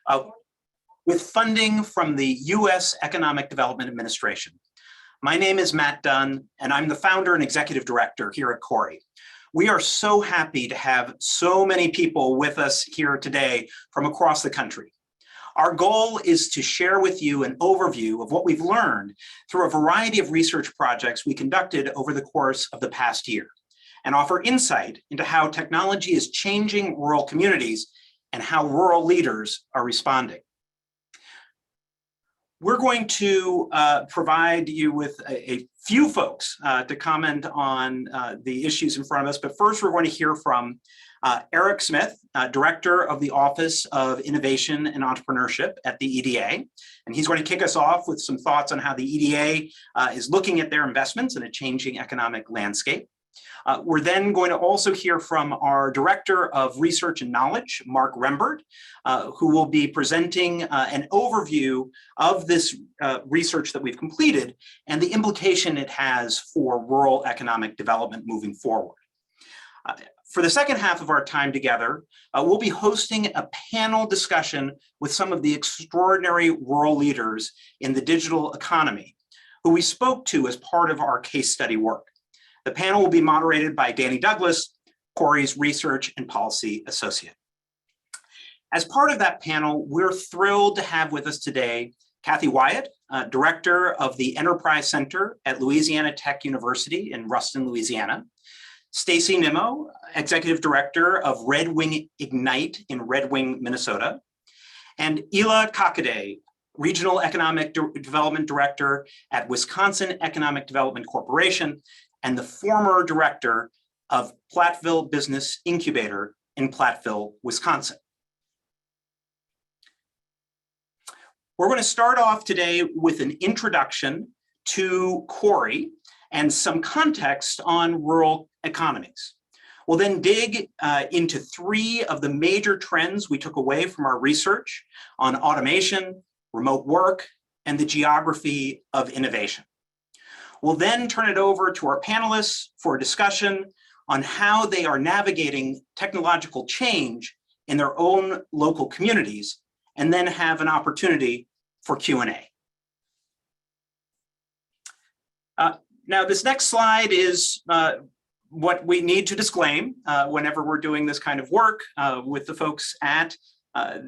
uh, with funding from the U.S. Economic Development Administration. My name is Matt Dunn, and I'm the founder and executive director here at CORI. We are so happy to have so many people with us here today from across the country. Our goal is to share with you an overview of what we've learned through a variety of research projects we conducted over the course of the past year, and offer insight into how technology is changing rural communities and how rural leaders are responding. We're going to provide you with a few folks to comment on the issues in front of us, but first we're going to hear from Eric Smith, Director of the Office of Innovation and Entrepreneurship at the EDA. And he's going to kick us off with some thoughts on how the EDA is looking at their investments in a changing economic landscape. We're then going to also hear from our Director of Research and Knowledge, Mark Rembert, who will be presenting an overview of this research that we've completed and the implication it has for rural economic development moving forward. For the second half of our time together, we'll be hosting a panel discussion with some of the extraordinary rural leaders in the digital economy, who we spoke to as part of our case study work. The panel will be moderated by Danny Douglas, CORI's Research and Policy Associate. As part of that panel, we're thrilled to have with us today Kathy Wyatt, Director of the Enterprise Center at Louisiana Tech University in Ruston, Louisiana, Stacy Nimmo, Executive Director of Red Wing Ignite in Red Wing, Minnesota, and Ela Kakade, Regional Economic Development Director at Wisconsin Economic Development Corporation, and the former director of Platteville Business Incubator in Platteville, Wisconsin. We're going to start off today with an introduction to CORI and some context on rural economies. We'll then dig into three of the major trends we took away from our research on automation, remote work, and the geography of innovation. We'll then turn it over to our panelists for a discussion on how they are navigating technological change in their own local communities, and then have an opportunity for Q&A. Now, this next slide is what we need to disclaim whenever we're doing this kind of work with the folks at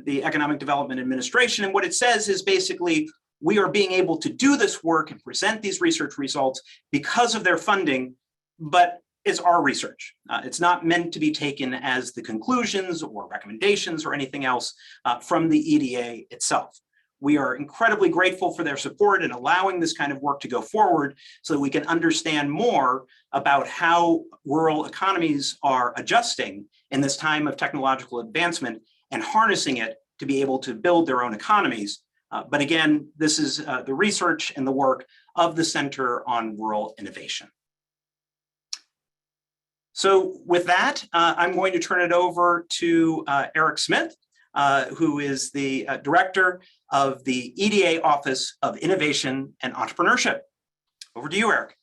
the Economic Development Administration. And what it says is basically, we are being able to do this work and present these research results because of their funding, but it's our research. It's not meant to be taken as the conclusions or recommendations or anything else from the EDA itself. We are incredibly grateful for their support in allowing this kind of work to go forward so that we can understand more about how rural economies are adjusting in this time of technological advancement and harnessing it to be able to build their own economies. But again, this is the research and the work of the Center on Rural Innovation. So with that, I'm going to turn it over to Eric Smith, who is the Director of the EDA Office of Innovation and Entrepreneurship. Over to you, Eric.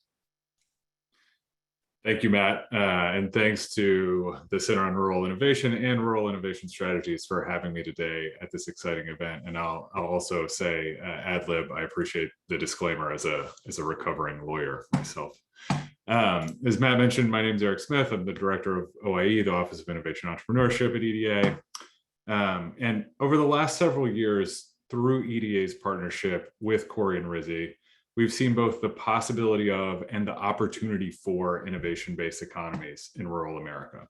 Thank you, Matt, and thanks to the Center on Rural Innovation and Rural Innovation Strategies for having me today at this exciting event. And I'll also say, ad lib, I appreciate the disclaimer as a recovering lawyer myself. As Matt mentioned, my name is Eric Smith. I'm the Director of OIE, the Office of Innovation and Entrepreneurship at EDA. And over the last several years, through EDA's partnership with CORI and RISI, we've seen both the possibility of and the opportunity for innovation-based economies in rural America.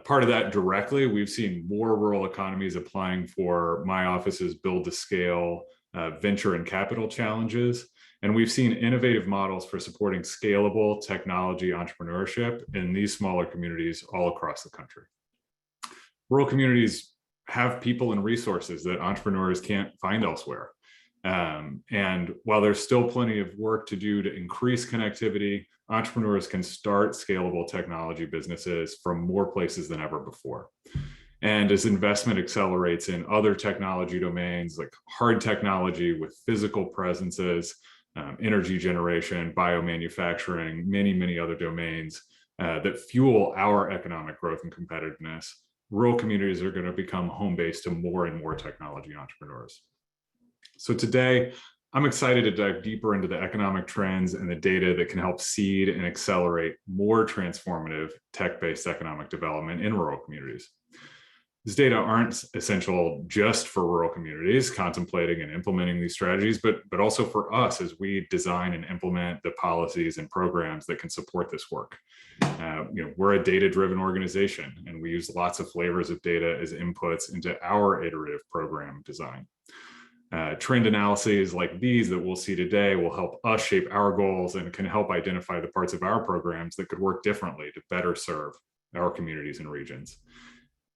Part of that directly, we've seen more rural economies applying for my office's build to scale venture and capital challenges. And we've seen innovative models for supporting scalable technology entrepreneurship in these smaller communities all across the country. Rural communities have people and resources that entrepreneurs can't find elsewhere. And while there's still plenty of work to do to increase connectivity, entrepreneurs can start scalable technology businesses from more places than ever before. And as investment accelerates in other technology domains like hard technology with physical presences, energy generation, biomanufacturing, many other domains that fuel our economic growth and competitiveness, rural communities are going to become home base to more and more technology entrepreneurs. So today, I'm excited to dive deeper into the economic trends and the data that can help seed and accelerate more transformative tech-based economic development in rural communities. These data aren't essential just for rural communities contemplating and implementing these strategies, but also for us as we design and implement the policies and programs that can support this work. We're a data-driven organization, and we use lots of flavors of data as inputs into our iterative program design. Trend analyses like these that we'll see today will help us shape our goals and can help identify the parts of our programs that could work differently to better serve our communities and regions.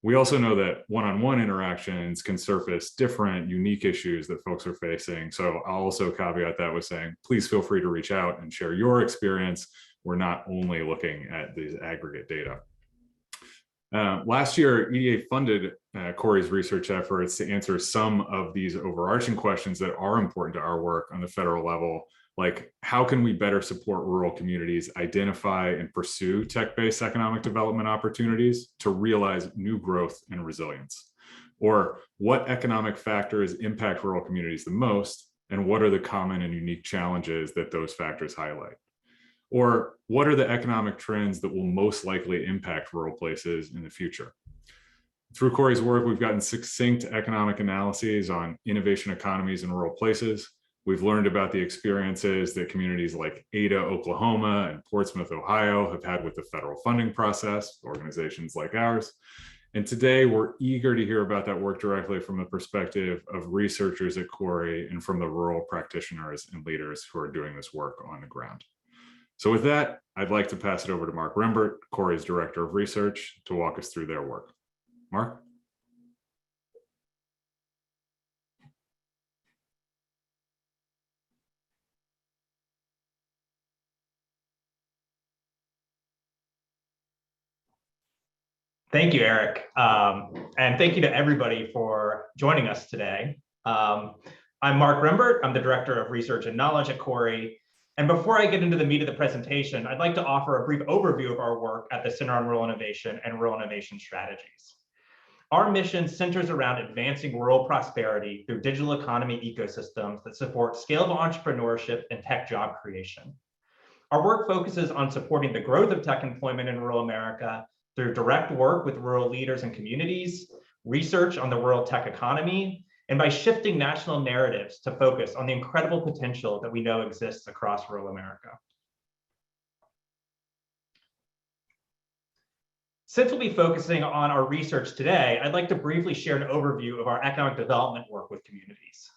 We also know that one-on-one interactions can surface different, unique issues that folks are facing. So I'll also caveat that with saying, please feel free to reach out and share your experience. We're not only looking at these aggregate data. Last year, EDA funded Corey's research efforts to answer some of these overarching questions that are important to our work on the federal level, like how can we better support rural communities identify and pursue tech-based economic development opportunities to realize new growth and resilience? Or what economic factors impact rural communities the most, and what are the common and unique challenges that those factors highlight? Or what are the economic trends that will most likely impact rural places in the future? Through Corey's work, we've gotten succinct economic analyses on innovation economies in rural places. We've learned about the experiences that communities like Ada, Oklahoma, and Portsmouth, Ohio have had with the federal funding process, organizations like ours. And today we're eager to hear about that work directly from the perspective of researchers at Corey and from the rural practitioners and leaders who are doing this work on the ground. So with that, I'd like to pass it over to Mark Rembert, Corey's Director of Research, to walk us through their work. Mark? Thank you, Eric. And thank you to everybody for joining us today. I'm Mark Rembert. I'm the Director of Research and Knowledge at Corey. And before I get into the meat of the presentation, I'd like to offer a brief overview of our work at the Center on Rural Innovation and Rural Innovation Strategies. Our mission centers around advancing rural prosperity through digital economy ecosystems that support scalable entrepreneurship and tech job creation. Our work focuses on supporting the growth of tech employment in rural America through direct work with rural leaders and communities, research on the rural tech economy, and by shifting national narratives to focus on the incredible potential that we know exists across rural America. Since we'll be focusing on our research today, I'd like to briefly share an overview of our economic development work with communities.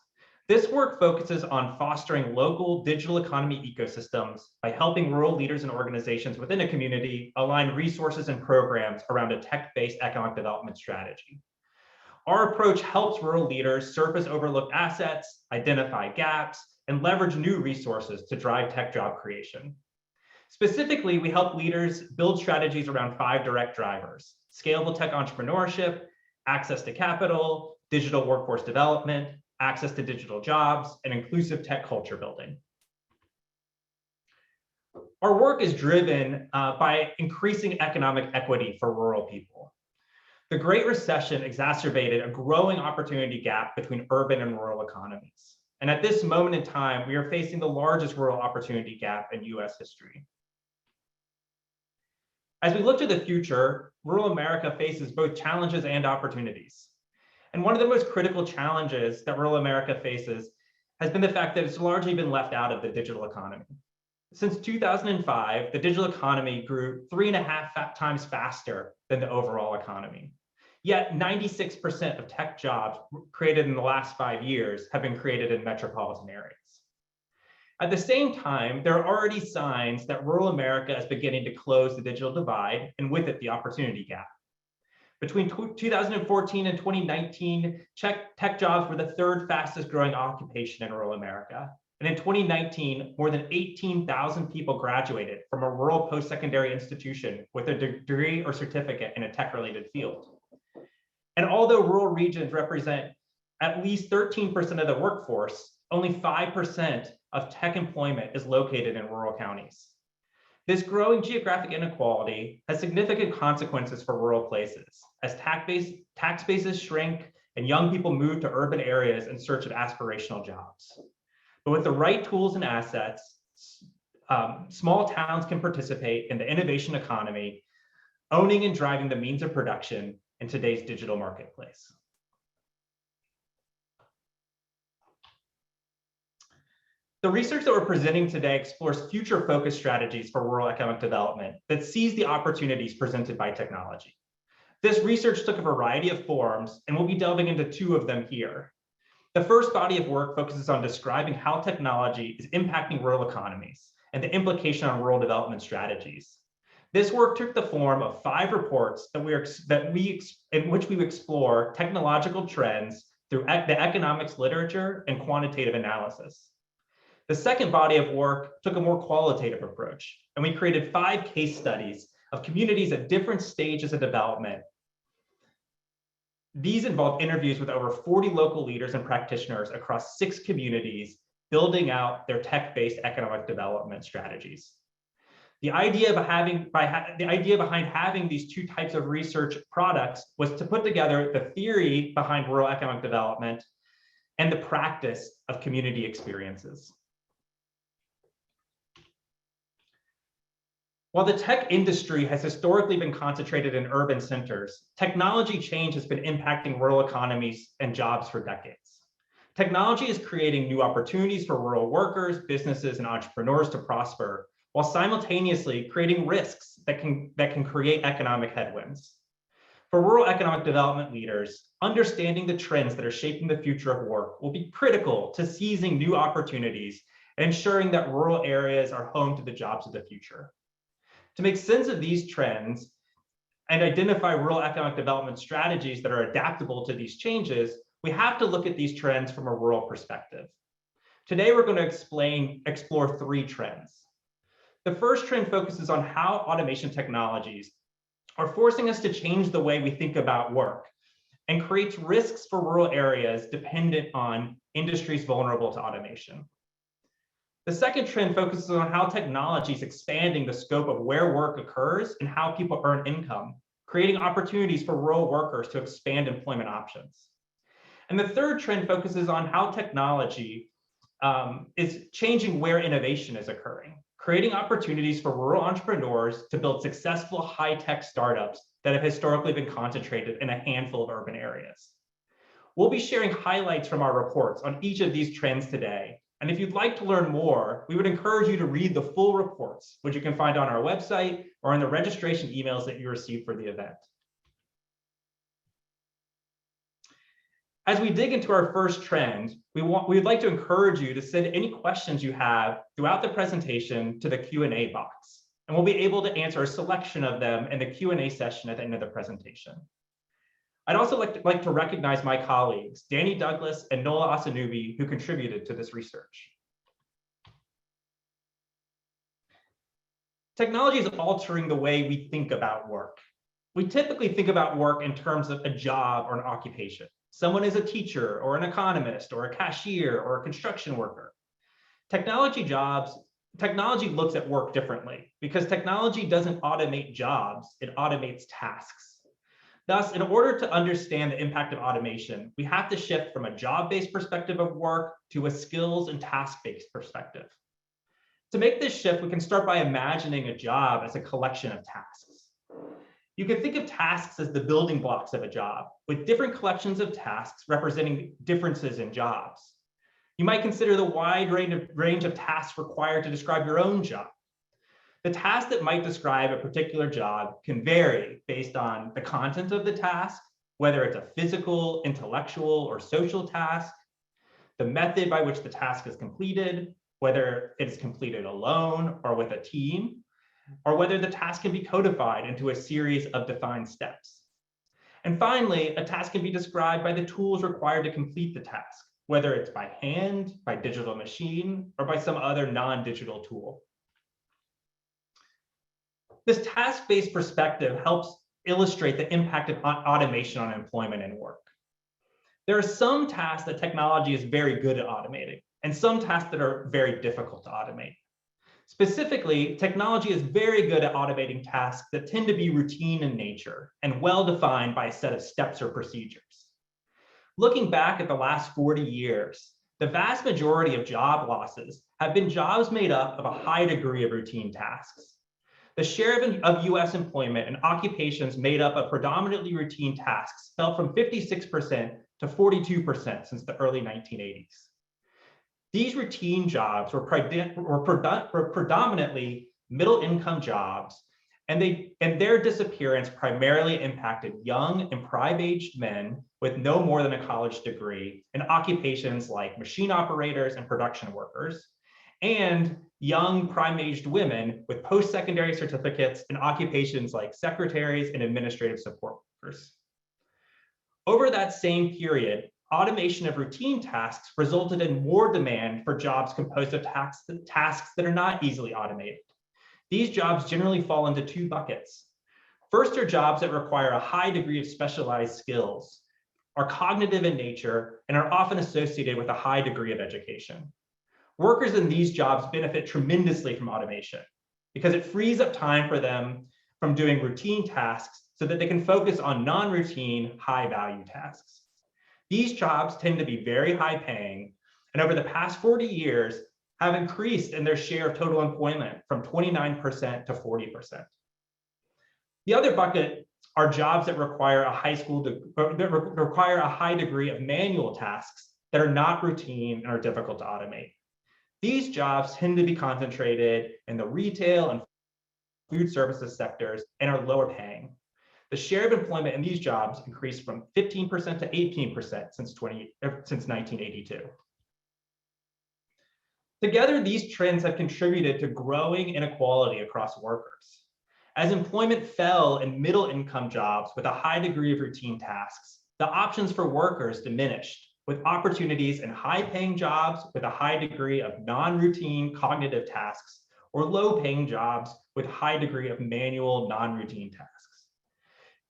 This work focuses on fostering local digital economy ecosystems by helping rural leaders and organizations within a community align resources and programs around a tech-based economic development strategy. Our approach helps rural leaders surface overlooked assets, identify gaps, and leverage new resources to drive tech job creation. Specifically, we help leaders build strategies around 5 direct drivers: scalable tech entrepreneurship, access to capital, digital workforce development, access to digital jobs, and inclusive tech culture building. Our work is driven by increasing economic equity for rural people. The Great Recession exacerbated a growing opportunity gap between urban and rural economies. And at this moment in time, we are facing the largest rural opportunity gap in US history. As we look to the future, rural America faces both challenges and opportunities. And one of the most critical challenges that rural America faces has been the fact that it's largely been left out of the digital economy. Since 2005, the digital economy grew 3.5 times faster than the overall economy. Yet 96% of tech jobs created in the last 5 years have been created in metropolitan areas. At the same time, there are already signs that rural America is beginning to close the digital divide, and with it, the opportunity gap. Between 2014 and 2019, tech jobs were the 3rd fastest growing occupation in rural America. And in 2019, more than 18,000 people graduated from a rural post-secondary institution with a degree or certificate in a tech-related field. And although rural regions represent at least 13% of the workforce, only 5% of tech employment is located in rural counties. This growing geographic inequality has significant consequences for rural places as tax bases shrink and young people move to urban areas in search of aspirational jobs. But with the right tools and assets, small towns can participate in the innovation economy, owning and driving the means of production in today's digital marketplace. The research that we're presenting today explores future-focused strategies for rural economic development that seize the opportunities presented by technology. This research took a variety of forms, and we'll be delving into two of them here. The first body of work focuses on describing how technology is impacting rural economies and the implication on rural development strategies. This work took the form of 5 reports in which we explore technological trends through the economics literature and quantitative analysis. The second body of work took a more qualitative approach, and we created 5 case studies of communities at different stages of development. These involved interviews with over 40 local leaders and practitioners across 6 communities, building out their tech-based economic development strategies. The idea behind having these 2 types of research products was to put together the theory behind rural economic development and the practice of community experiences. While the tech industry has historically been concentrated in urban centers, technology change has been impacting rural economies and jobs for decades. Technology is creating new opportunities for rural workers, businesses, and entrepreneurs to prosper, while simultaneously creating risks that can create economic headwinds. For rural economic development leaders, understanding the trends that are shaping the future of work will be critical to seizing new opportunities and ensuring that rural areas are home to the jobs of the future. To make sense of these trends and identify rural economic development strategies that are adaptable to these changes, we have to look at these trends from a rural perspective. Today, we're going to explore 3 trends. The first trend focuses on how automation technologies are forcing us to change the way we think about work and creates risks for rural areas dependent on industries vulnerable to automation. The second trend focuses on how technology is expanding the scope of where work occurs and how people earn income, creating opportunities for rural workers to expand employment options. And the third trend focuses on how technology is changing where innovation is occurring, creating opportunities for rural entrepreneurs to build successful high-tech startups that have historically been concentrated in a handful of urban areas. We'll be sharing highlights from our reports on each of these trends today. And if you'd like to learn more, we would encourage you to read the full reports, which you can find on our website or in the registration emails that you received for the event. As we dig into our first trend, we'd like to encourage you to send any questions you have throughout the presentation to the Q&A box, and we'll be able to answer a selection of them in the Q&A session at the end of the presentation. I'd also like to recognize my colleagues, Danny Douglas and Nola Asanubi, who contributed to this research. Technology is altering the way we think about work. We typically think about work in terms of a job or an occupation. Someone is a teacher or an economist or a cashier or a construction worker. Technology looks at work differently because technology doesn't automate jobs, it automates tasks. Thus, in order to understand the impact of automation, we have to shift from a job-based perspective of work to a skills and task-based perspective. To make this shift, we can start by imagining a job as a collection of tasks. You can think of tasks as the building blocks of a job, with different collections of tasks representing differences in jobs. You might consider the wide range of tasks required to describe your own job. The task that might describe a particular job can vary based on the content of the task, whether it's a physical, intellectual, or social task, the method by which the task is completed, whether it is completed alone or with a team, or whether the task can be codified into a series of defined steps. And finally, a task can be described by the tools required to complete the task, whether it's by hand, by digital machine, or by some other non-digital tool. This task-based perspective helps illustrate the impact of automation on employment and work. There are some tasks that technology is very good at automating, and some tasks that are very difficult to automate. Specifically, technology is very good at automating tasks that tend to be routine in nature and well-defined by a set of steps or procedures. Looking back at the last 40 years, the vast majority of job losses have been jobs made up of a high degree of routine tasks. The share of US employment in occupations made up of predominantly routine tasks fell from 56% to 42% since the early 1980s. These routine jobs were predominantly middle-income jobs, and their disappearance primarily impacted young and prime-aged men with no more than a college degree in occupations like machine operators and production workers, and young prime-aged women with post-secondary certificates in occupations like secretaries and administrative support workers. Over that same period, automation of routine tasks resulted in more demand for jobs composed of tasks that are not easily automated. These jobs generally fall into two buckets. First are jobs that require a high degree of specialized skills, are cognitive in nature, and are often associated with a high degree of education. Workers in these jobs benefit tremendously from automation because it frees up time for them from doing routine tasks so that they can focus on non-routine, high-value tasks. These jobs tend to be very high paying, and over the past 40 years have increased in their share of total employment from 29% to 40%. The other bucket are jobs that require a high degree of manual tasks that are not routine and are difficult to automate. These jobs tend to be concentrated in the retail and food services sectors and are lower paying. The share of employment in these jobs increased from 15% to 18% since 1982. Together, these trends have contributed to growing inequality across workers. As employment fell in middle-income jobs with a high degree of routine tasks, the options for workers diminished, with opportunities in high-paying jobs with a high degree of non-routine cognitive tasks or low-paying jobs with high degree of manual non-routine tasks.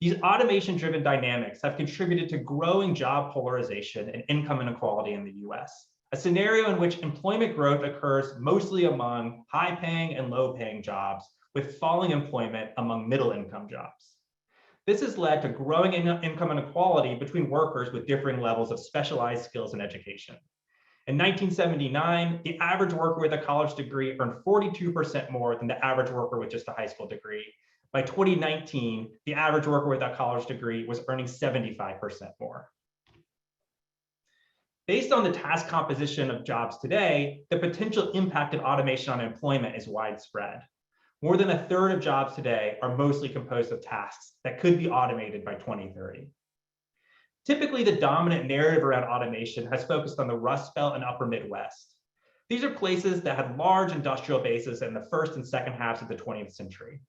These automation-driven dynamics have contributed to growing job polarization and income inequality in the US, a scenario in which employment growth occurs mostly among high-paying and low-paying jobs, with falling employment among middle-income jobs. This has led to growing income inequality between workers with differing levels of specialized skills and education. In 1979, the average worker with a college degree earned 42% more than the average worker with just a high school degree. By 2019, the average worker with a college degree was earning 75% more. Based on the task composition of jobs today, the potential impact of automation on employment is widespread. More than a third of jobs today are mostly composed of tasks that could be automated by 2030. Typically, the dominant narrative around automation has focused on the Rust Belt and Upper Midwest. These are places that had large industrial bases in the first and second halves of the 20th century.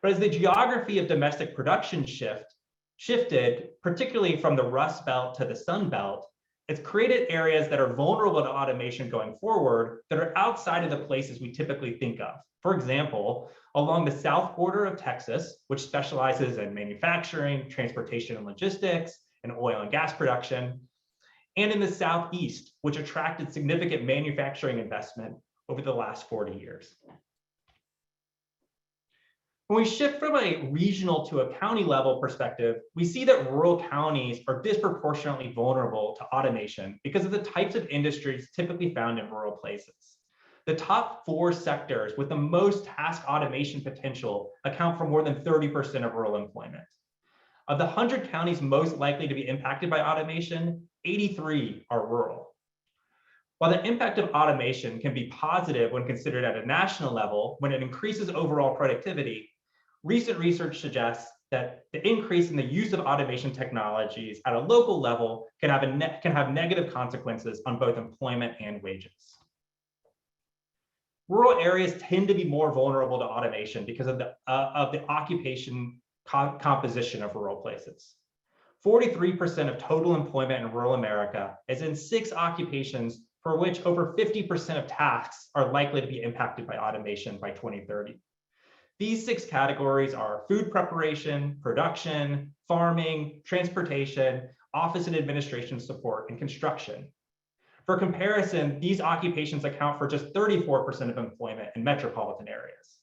But as the geography of domestic production shifted, particularly from the Rust Belt to the Sun Belt, it's created areas that are vulnerable to automation going forward that are outside of the places we typically think of. For example, along the south border of Texas, which specializes in manufacturing, transportation and logistics, and oil and gas production, and in the southeast, which attracted significant manufacturing investment over the last 40 years. When we shift from a regional to a county level perspective, we see that rural counties are disproportionately vulnerable to automation because of the types of industries typically found in rural places. The top 4 sectors with the most task automation potential account for more than 30% of rural employment. Of the 100 counties most likely to be impacted by automation, 83 are rural. While the impact of automation can be positive when considered at a national level, when it increases overall productivity, recent research suggests that the increase in the use of automation technologies at a local level can have negative consequences on both employment and wages. Rural areas tend to be more vulnerable to automation because of the occupation composition of rural places. 43% of total employment in rural America is in 6 occupations for which over 50% of tasks are likely to be impacted by automation by 2030. These 6 categories are food preparation, production, farming, transportation, office and administration support, and construction. For comparison, these occupations account for just 34% of employment in metropolitan areas.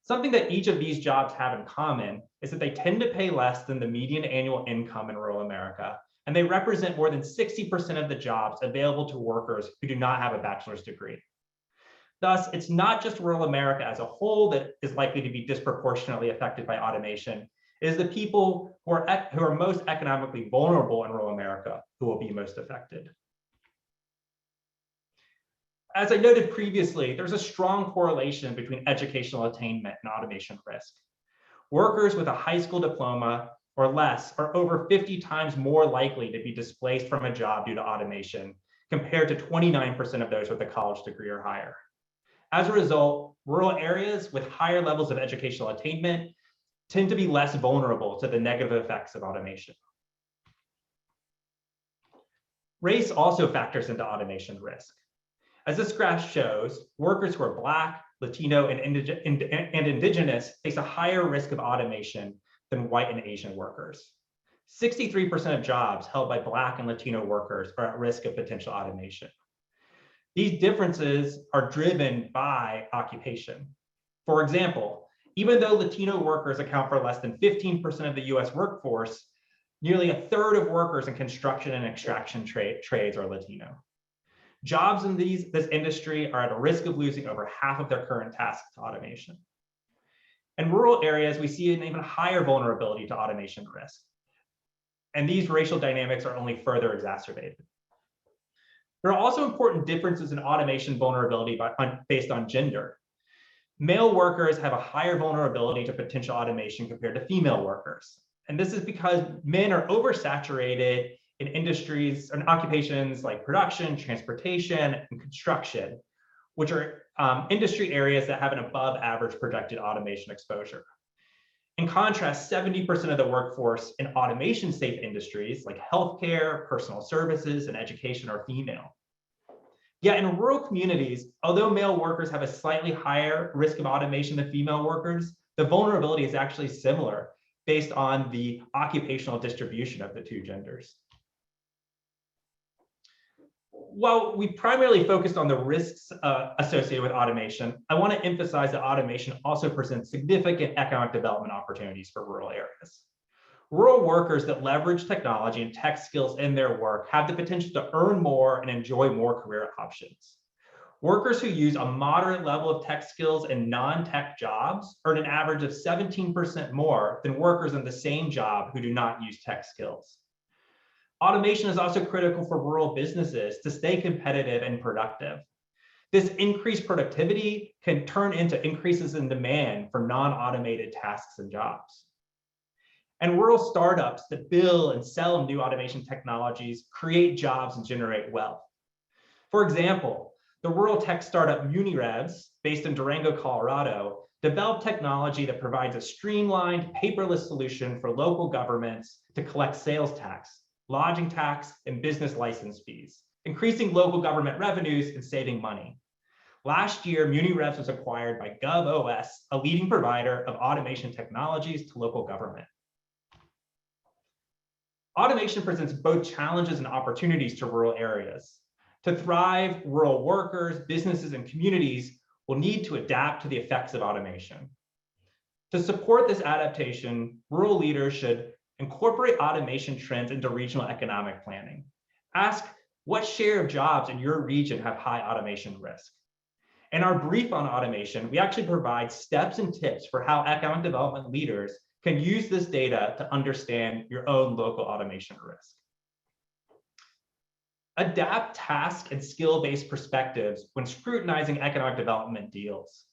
Something that each of these jobs have in common is that they tend to pay less than the median annual income in rural America, and they represent more than 60% of the jobs available to workers who do not have a bachelor's degree. Thus, it's not just rural America as a whole that is likely to be disproportionately affected by automation. It is the people who are most economically vulnerable in rural America who will be most affected. As I noted previously, there's a strong correlation between educational attainment and automation risk. Workers with a high school diploma or less are over 50 times more likely to be displaced from a job due to automation, compared to 29% of those with a college degree or higher. As a result, rural areas with higher levels of educational attainment tend to be less vulnerable to the negative effects of automation. Race also factors into automation risk. As this graph shows, workers who are Black, Latino, and Indigenous face a higher risk of automation than white and Asian workers. 63% of jobs held by Black and Latino workers are at risk of potential automation. These differences are driven by occupation. For example, even though Latino workers account for less than 15% of the US workforce, nearly a third of workers in construction and extraction trades are Latino. Jobs in this industry are at a risk of losing over half of their current tasks to automation. In rural areas, we see an even higher vulnerability to automation risk. And these racial dynamics are only further exacerbated. There are also important differences in automation vulnerability based on gender. Male workers have a higher vulnerability to potential automation compared to female workers. And this is because men are oversaturated in industries and occupations like production, transportation, and construction, which are industry areas that have an above average projected automation exposure. In contrast, 70% of the workforce in automation safe industries like healthcare, personal services, and education are female. Yet in rural communities, although male workers have a slightly higher risk of automation than female workers, the vulnerability is actually similar based on the occupational distribution of the two genders. While we primarily focused on the risks associated with automation, I want to emphasize that automation also presents significant economic development opportunities for rural areas. Rural workers that leverage technology and tech skills in their work have the potential to earn more and enjoy more career options. Workers who use a moderate level of tech skills in non-tech jobs earn an average of 17% more than workers in the same job who do not use tech skills. Automation is also critical for rural businesses to stay competitive and productive. This increased productivity can turn into increases in demand for non-automated tasks and jobs. And rural startups that build and sell new automation technologies create jobs and generate wealth. For example, the rural tech startup Unirevs, based in Durango, Colorado, developed technology that provides a streamlined, paperless solution for local governments to collect sales tax, lodging tax, and business license fees, increasing local government revenues and saving money. Last year, Unirevs was acquired by GovOS, a leading provider of automation technologies to local government. Automation presents both challenges and opportunities to rural areas. To thrive, rural workers, businesses, and communities will need to adapt to the effects of automation. To support this adaptation, rural leaders should incorporate automation trends into regional economic planning. Ask what share of jobs in your region have high automation risk. In our brief on automation, we actually provide steps and tips for how economic development leaders can use this data to understand your own local automation risk. Adapt task and skill-based perspectives when scrutinizing economic development deals.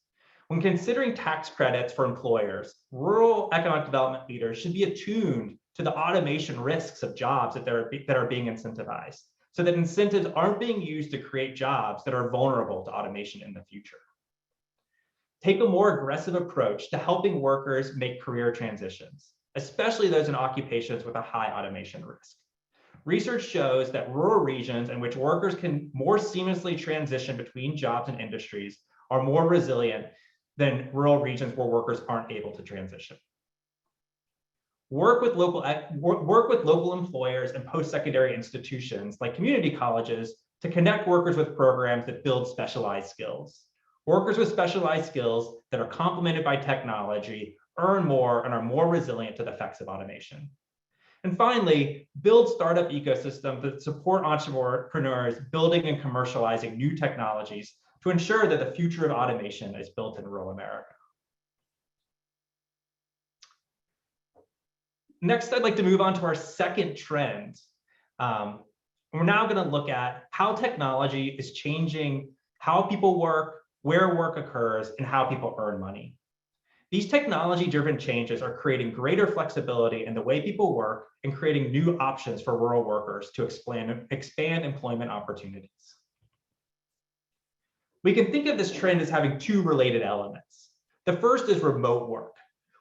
When considering tax credits for employers, rural economic development leaders should be attuned to the automation risks of jobs that are being incentivized, so that incentives aren't being used to create jobs that are vulnerable to automation in the future. Take a more aggressive approach to helping workers make career transitions, especially those in occupations with a high automation risk. Research shows that rural regions in which workers can more seamlessly transition between jobs and industries are more resilient than rural regions where workers aren't able to transition. Work with local employers and post-secondary institutions like community colleges to connect workers with programs that build specialized skills. Workers with specialized skills that are complemented by technology earn more and are more resilient to the effects of automation. And finally, build startup ecosystems that support entrepreneurs building and commercializing new technologies to ensure that the future of automation is built in rural America. Next, I'd like to move on to our second trend. We're now going to look at how technology is changing how people work, where work occurs, and how people earn money. These technology-driven changes are creating greater flexibility in the way people work and creating new options for rural workers to expand employment opportunities. We can think of this trend as having two related elements. The first is remote work,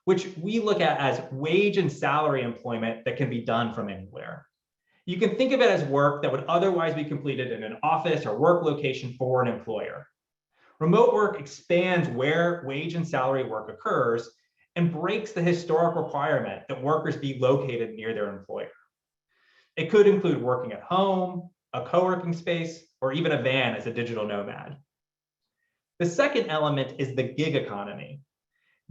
which we look at as wage and salary employment that can be done from anywhere. You can think of it as work that would otherwise be completed in an office or work location for an employer. Remote work expands where wage and salary work occurs and breaks the historic requirement that workers be located near their employer. It could include working at home, a co-working space, or even a van as a digital nomad. The second element is the gig economy.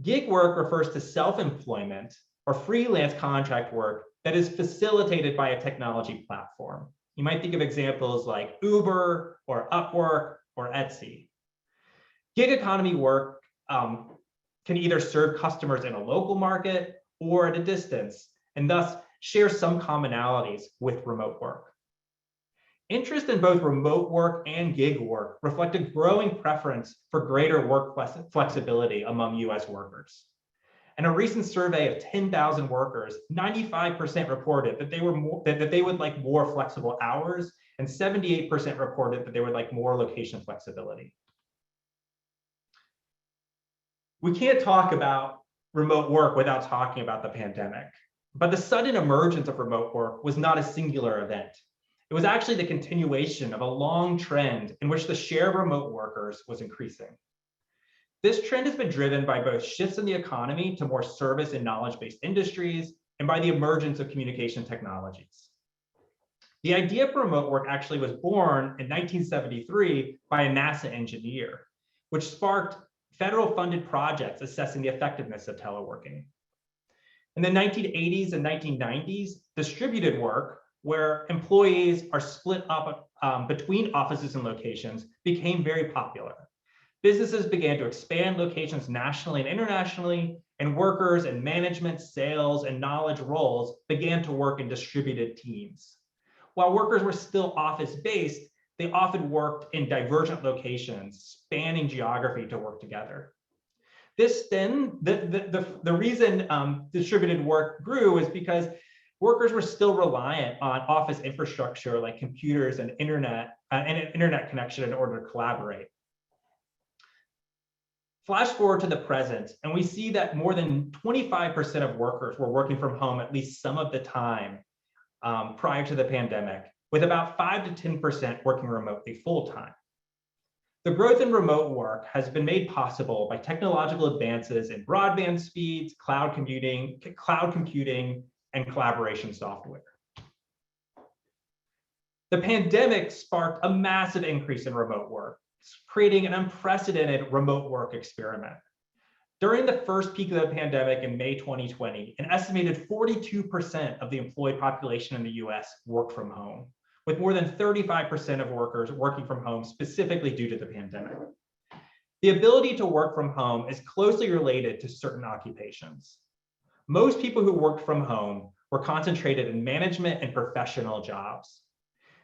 Gig work refers to self-employment or freelance contract work that is facilitated by a technology platform. You might think of examples like Uber or Upwork or Etsy. Gig economy work can either serve customers in a local market or at a distance, and thus share some commonalities with remote work. Interest in both remote work and gig work reflect a growing preference for greater work flexibility among US workers. In a recent survey of 10,000 workers, 95% reported that they would like more flexible hours, and 78% reported that they would like more location flexibility. We can't talk about remote work without talking about the pandemic, but the sudden emergence of remote work was not a singular event. It was actually the continuation of a long trend in which the share of remote workers was increasing. This trend has been driven by both shifts in the economy to more service and knowledge-based industries and by the emergence of communication technologies. The idea for remote work actually was born in 1973 by a NASA engineer, which sparked federal funded projects assessing the effectiveness of teleworking. In the 1980s and 1990s, distributed work, where employees are split up between offices and locations, became very popular. Businesses began to expand locations nationally and internationally, and workers in management, sales, and knowledge roles began to work in distributed teams. While workers were still office-based, they often worked in divergent locations, spanning geography to work together. The reason distributed work grew is because workers were still reliant on office infrastructure like computers and an internet connection in order to collaborate. Flash forward to the present, and we see that more than 25% of workers were working from home at least some of the time prior to the pandemic, with about 5 to 10% working remotely full-time. The growth in remote work has been made possible by technological advances in broadband speeds, cloud computing, and collaboration software. The pandemic sparked a massive increase in remote work, creating an unprecedented remote work experiment. During the first peak of the pandemic in May 2020, an estimated 42% of the employed population in the US worked from home, with more than 35% of workers working from home specifically due to the pandemic. The ability to work from home is closely related to certain occupations. Most people who worked from home were concentrated in management and professional jobs.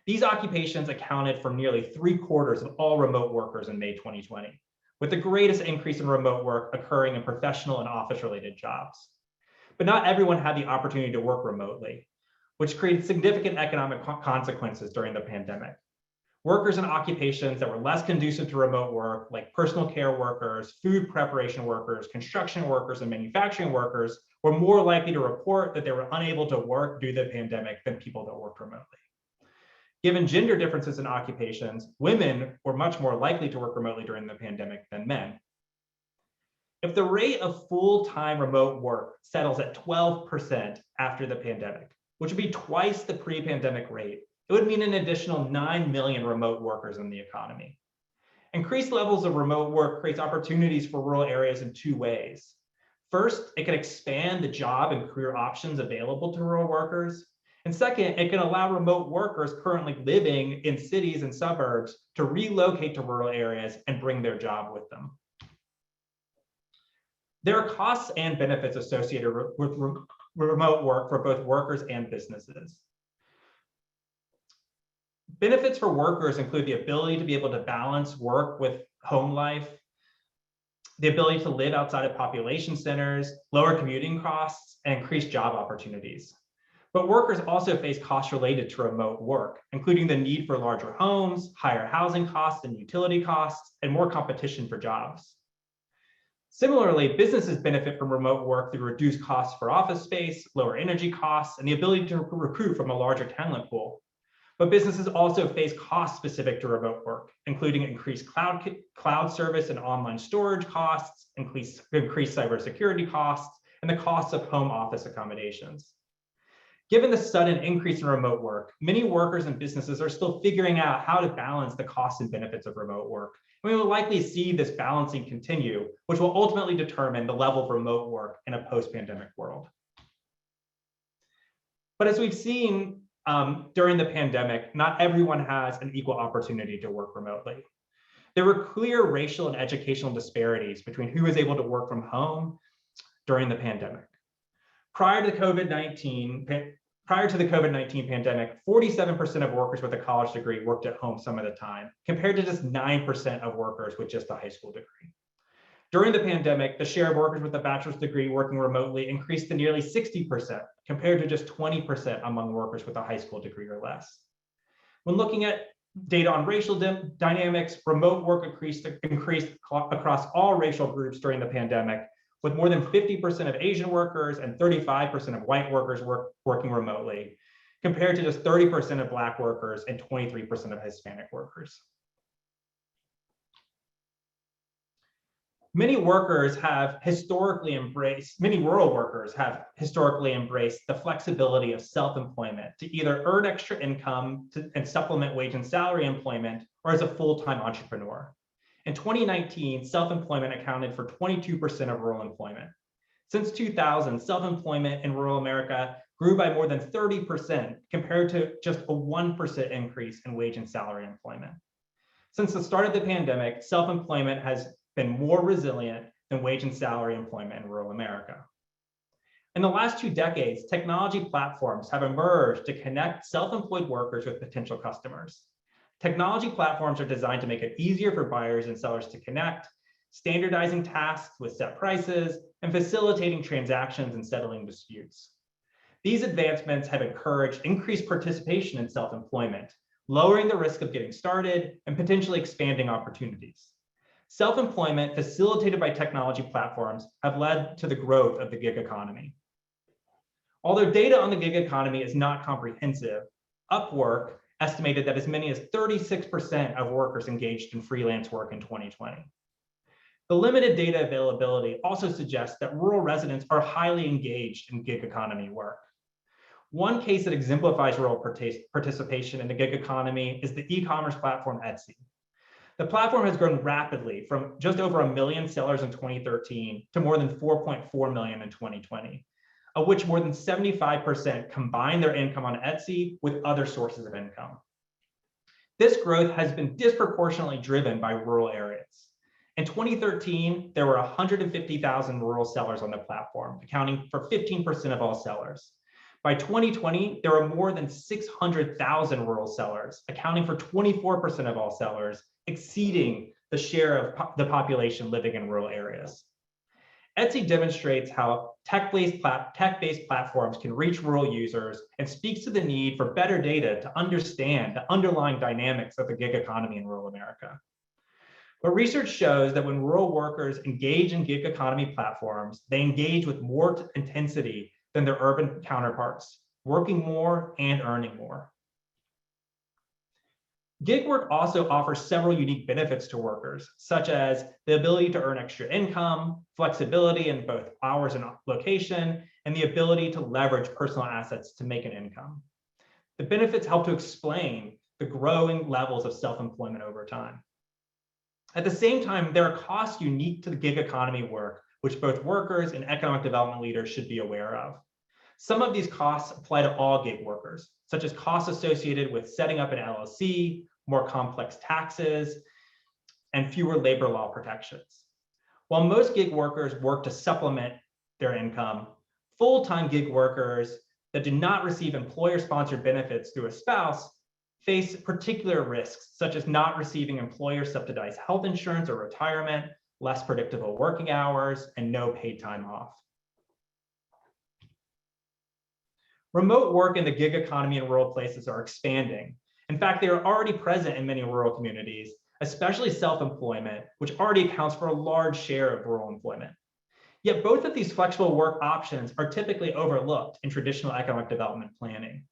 These occupations accounted for nearly 3/4 of all remote workers in May 2020, with the greatest increase in remote work occurring in professional and office-related jobs. But not everyone had the opportunity to work remotely, which created significant economic consequences during the pandemic. Workers in occupations that were less conducive to remote work, like personal care workers, food preparation workers, construction workers, and manufacturing workers, were more likely to report that they were unable to work due to the pandemic than people that worked remotely. Given gender differences in occupations, women were much more likely to work remotely during the pandemic than men. If the rate of full-time remote work settles at 12% after the pandemic, which would be twice the pre-pandemic rate, it would mean an additional 9 million remote workers in the economy. Increased levels of remote work creates opportunities for rural areas in two ways. First, it can expand the job and career options available to rural workers. And second, it can allow remote workers currently living in cities and suburbs to relocate to rural areas and bring their job with them. There are costs and benefits associated with remote work for both workers and businesses. Benefits for workers include the ability to be able to balance work with home life, the ability to live outside of population centers, lower commuting costs, and increased job opportunities. But workers also face costs related to remote work, including the need for larger homes, higher housing costs and utility costs, and more competition for jobs. Similarly, businesses benefit from remote work through reduced costs for office space, lower energy costs, and the ability to recruit from a larger talent pool. But businesses also face costs specific to remote work, including increased cloud service and online storage costs, increased cybersecurity costs, and the costs of home office accommodations. Given the sudden increase in remote work, many workers and businesses are still figuring out how to balance the costs and benefits of remote work. And we will likely see this balancing continue, which will ultimately determine the level of remote work in a post-pandemic world. But as we've seen during the pandemic, not everyone has an equal opportunity to work remotely. There were clear racial and educational disparities between who was able to work from home during the pandemic. Prior to the COVID-19 pandemic, 47% of workers with a college degree worked at home some of the time, compared to just 9% of workers with just a high school degree. During the pandemic, the share of workers with a bachelor's degree working remotely increased to nearly 60%, compared to just 20% among workers with a high school degree or less. When looking at data on racial dynamics, remote work increased across all racial groups during the pandemic, with more than 50% of Asian workers and 35% of white workers working remotely, compared to just 30% of Black workers and 23% of Hispanic workers. Many rural workers have historically embraced the flexibility of self-employment to either earn extra income and supplement wage and salary employment, or as a full-time entrepreneur. In 2019, self-employment accounted for 22% of rural employment. Since 2000, self-employment in rural America grew by more than 30%, compared to just a 1% increase in wage and salary employment. Since the start of the pandemic, self-employment has been more resilient than wage and salary employment in rural America. In the last 2 decades, technology platforms have emerged to connect self-employed workers with potential customers. Technology platforms are designed to make it easier for buyers and sellers to connect, standardizing tasks with set prices, and facilitating transactions and settling disputes. These advancements have encouraged increased participation in self-employment, lowering the risk of getting started and potentially expanding opportunities. Self-employment facilitated by technology platforms have led to the growth of the gig economy. Although data on the gig economy is not comprehensive, Upwork estimated that as many as 36% of workers engaged in freelance work in 2020. The limited data availability also suggests that rural residents are highly engaged in gig economy work. One case that exemplifies rural participation in the gig economy is the e-commerce platform Etsy. The platform has grown rapidly from just over 1 million sellers in 2013 to more than 4.4 million in 2020, of which more than 75% combine their income on Etsy with other sources of income. This growth has been disproportionately driven by rural areas. In 2013, there were 150,000 rural sellers on the platform, accounting for 15% of all sellers. By 2020, there were more than 600,000 rural sellers, accounting for 24% of all sellers, exceeding the share of the population living in rural areas. Etsy demonstrates how tech-based platforms can reach rural users and speaks to the need for better data to understand the underlying dynamics of the gig economy in rural America. But research shows that when rural workers engage in gig economy platforms, they engage with more intensity than their urban counterparts, working more and earning more. Gig work also offers several unique benefits to workers, such as the ability to earn extra income, flexibility in both hours and location, and the ability to leverage personal assets to make an income. The benefits help to explain the growing levels of self-employment over time. At the same time, there are costs unique to the gig economy work, which both workers and economic development leaders should be aware of. Some of these costs apply to all gig workers, such as costs associated with setting up an LLC, more complex taxes, and fewer labor law protections. While most gig workers work to supplement their income, full-time gig workers that do not receive employer-sponsored benefits through a spouse face particular risks, such as not receiving employer-subsidized health insurance or retirement, less predictable working hours, and no paid time off. Remote work in the gig economy in rural places are expanding. In fact, they are already present in many rural communities, especially self-employment, which already accounts for a large share of rural employment. Yet both of these flexible work options are typically overlooked in traditional economic development planning.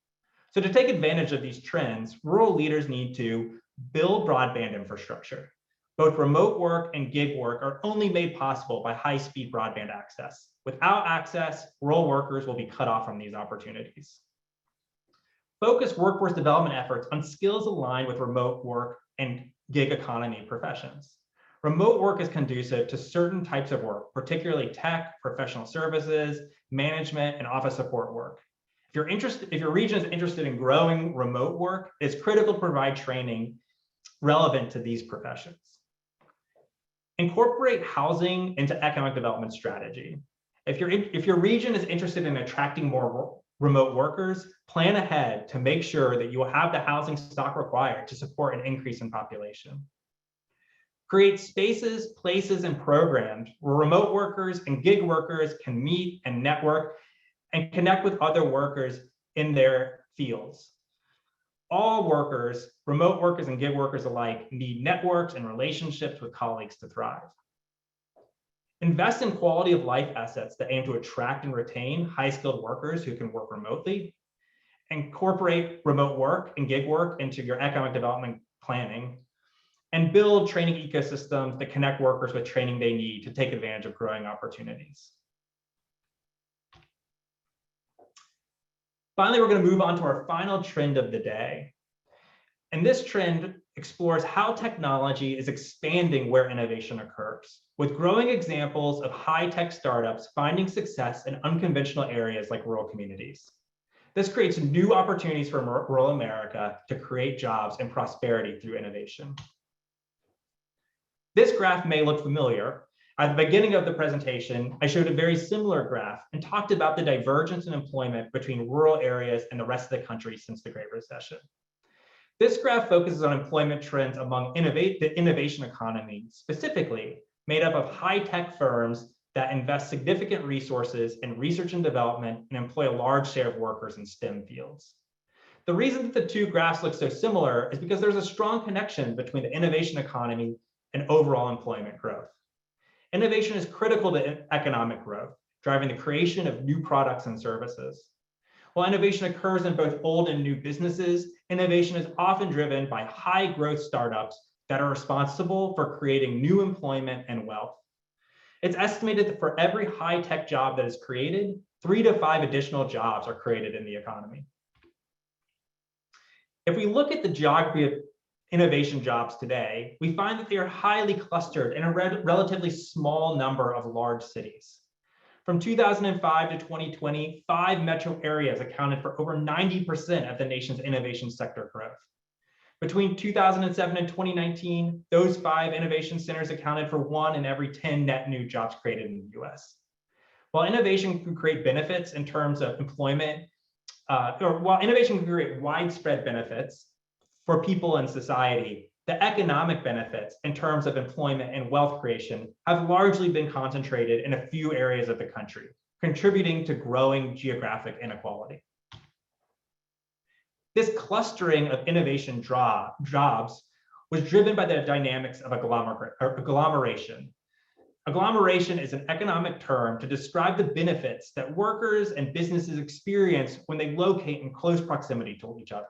So to take advantage of these trends, rural leaders need to build broadband infrastructure. Both remote work and gig work are only made possible by high-speed broadband access. Without access, rural workers will be cut off from these opportunities. Focus workforce development efforts on skills aligned with remote work and gig economy professions. Remote work is conducive to certain types of work, particularly tech, professional services, management, and office support work. If your region is interested in growing remote work, it's critical to provide training relevant to these professions. Incorporate housing into economic development strategy. If your region is interested in attracting more remote workers, plan ahead to make sure that you will have the housing stock required to support an increase in population. Create spaces, places, and programs where remote workers and gig workers can meet and network and connect with other workers in their fields. All workers, remote workers and gig workers alike, need networks and relationships with colleagues to thrive. Invest in quality of life assets that aim to attract and retain high-skilled workers who can work remotely. Incorporate remote work and gig work into your economic development planning, and build training ecosystems that connect workers with training they need to take advantage of growing opportunities. Finally, we're going to move on to our final trend of the day. And this trend explores how technology is expanding where innovation occurs, with growing examples of high-tech startups finding success in unconventional areas like rural communities. This creates new opportunities for rural America to create jobs and prosperity through innovation. This graph may look familiar. At the beginning of the presentation, I showed a very similar graph and talked about the divergence in employment between rural areas and the rest of the country since the Great Recession. This graph focuses on employment trends among the innovation economy, specifically made up of high-tech firms that invest significant resources in research and development and employ a large share of workers in STEM fields. The reason that the two graphs look so similar is because there's a strong connection between the innovation economy and overall employment growth. Innovation is critical to economic growth, driving the creation of new products and services. While innovation occurs in both old and new businesses, innovation is often driven by high-growth startups that are responsible for creating new employment and wealth. It's estimated that for every high-tech job that is created, 3 to 5 additional jobs are created in the economy. If we look at the geography of innovation jobs today, we find that they are highly clustered in a relatively small number of large cities. From 2005 to 2020, 5 metro areas accounted for over 90% of the nation's innovation sector growth. Between 2007 and 2019, those 5 innovation centers accounted for 1 in every 10 net new jobs created in the US. While innovation can create benefits in terms of employment, while innovation can create widespread benefits for people and society, the economic benefits in terms of employment and wealth creation have largely been concentrated in a few areas of the country, contributing to growing geographic inequality. This clustering of innovation jobs was driven by the dynamics of agglomeration. Agglomeration is an economic term to describe the benefits that workers and businesses experience when they locate in close proximity to each other.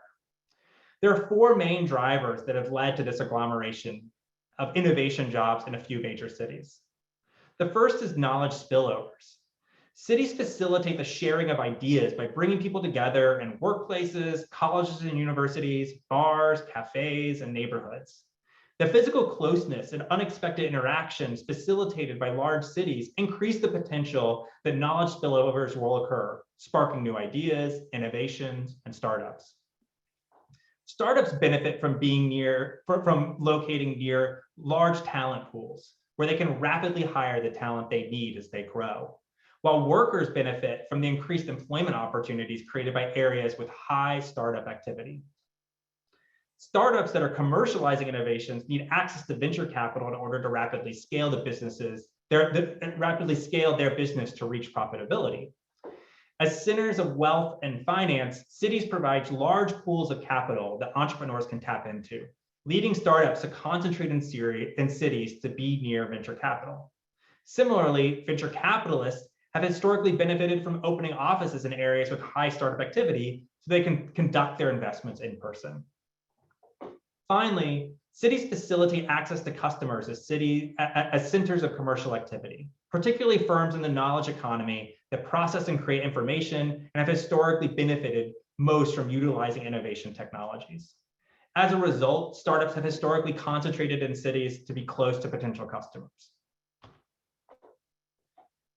There are 4 main drivers that have led to this agglomeration of innovation jobs in a few major cities. The first is knowledge spillovers. Cities facilitate the sharing of ideas by bringing people together in workplaces, colleges and universities, bars, cafes, and neighborhoods. The physical closeness and unexpected interactions facilitated by large cities increase the potential that knowledge spillovers will occur, sparking new ideas, innovations, and startups. Startups benefit from locating near large talent pools, where they can rapidly hire the talent they need as they grow, while workers benefit from the increased employment opportunities created by areas with high startup activity. Startups that are commercializing innovations need access to venture capital in order to rapidly scale their business to reach profitability. As centers of wealth and finance, cities provide large pools of capital that entrepreneurs can tap into, leading startups to concentrate in cities to be near venture capital. Similarly, venture capitalists have historically benefited from opening offices in areas with high startup activity so they can conduct their investments in person. Finally, cities facilitate access to customers as centers of commercial activity, particularly firms in the knowledge economy that process and create information and have historically benefited most from utilizing innovation technologies. As a result, startups have historically concentrated in cities to be close to potential customers.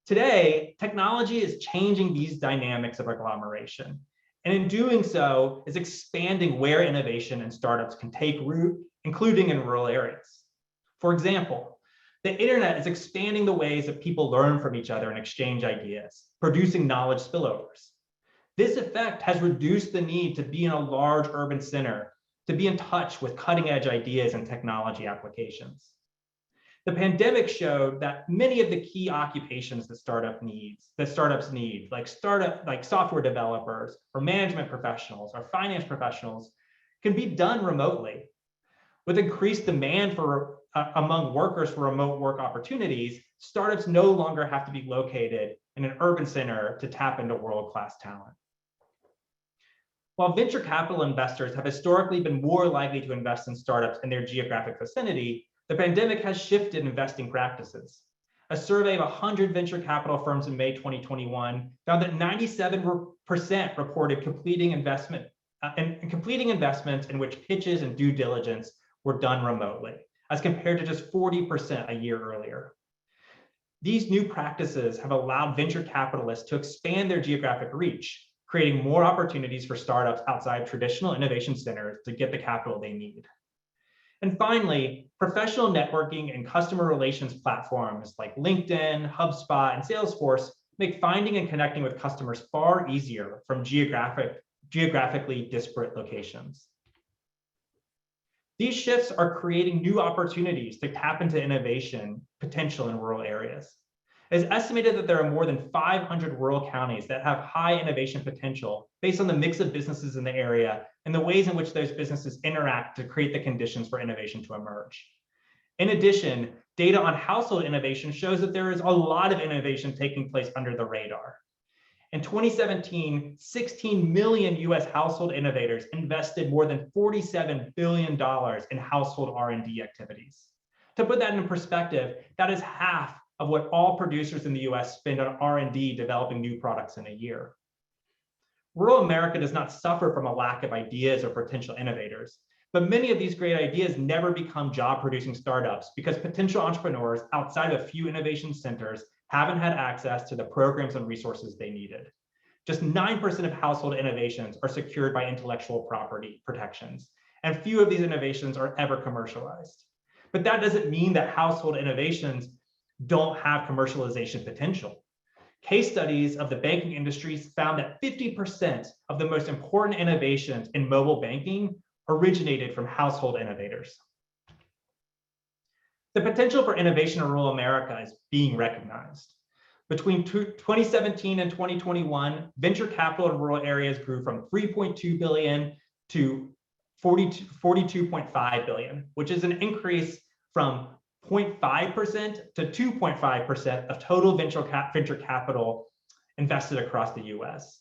Today, technology is changing these dynamics of agglomeration, and in doing so is expanding where innovation and startups can take root, including in rural areas. For example, the internet is expanding the ways that people learn from each other and exchange ideas, producing knowledge spillovers. This effect has reduced the need to be in a large urban center to be in touch with cutting-edge ideas and technology applications. The pandemic showed that many of the key occupations that startups need, like software developers or management professionals or finance professionals, can be done remotely. With increased demand among workers for remote work opportunities, startups no longer have to be located in an urban center to tap into world-class talent. While venture capital investors have historically been more likely to invest in startups in their geographic vicinity, the pandemic has shifted investing practices. A survey of 100 venture capital firms in May 2021 found that 97% reported completing investments in which pitches and due diligence were done remotely, as compared to just 40% a year earlier. These new practices have allowed venture capitalists to expand their geographic reach, creating more opportunities for startups outside traditional innovation centers to get the capital they need. And finally, professional networking and customer relations platforms like LinkedIn, HubSpot, and Salesforce make finding and connecting with customers far easier from geographically disparate locations. These shifts are creating new opportunities to tap into innovation potential in rural areas. It is estimated that there are more than 500 rural counties that have high innovation potential based on the mix of businesses in the area and the ways in which those businesses interact to create the conditions for innovation to emerge. In addition, data on household innovation shows that there is a lot of innovation taking place under the radar. In 2017, 16 million US household innovators invested more than $47 billion in household R&D activities. To put that in perspective, that is half of what all producers in the US spend on R&D developing new products in a year. Rural America does not suffer from a lack of ideas or potential innovators, but many of these great ideas never become job-producing startups because potential entrepreneurs outside of a few innovation centers haven't had access to the programs and resources they needed. Just 9% of household innovations are secured by intellectual property protections, and few of these innovations are ever commercialized. But that doesn't mean that household innovations don't have commercialization potential. Case studies of the banking industry found that 50% of the most important innovations in mobile banking originated from household innovators. The potential for innovation in rural America is being recognized. Between 2017 and 2021, venture capital in rural areas grew from 3.2 billion to 42.5 billion, which is an increase from 0.5% to 2.5% of total venture capital invested across the US.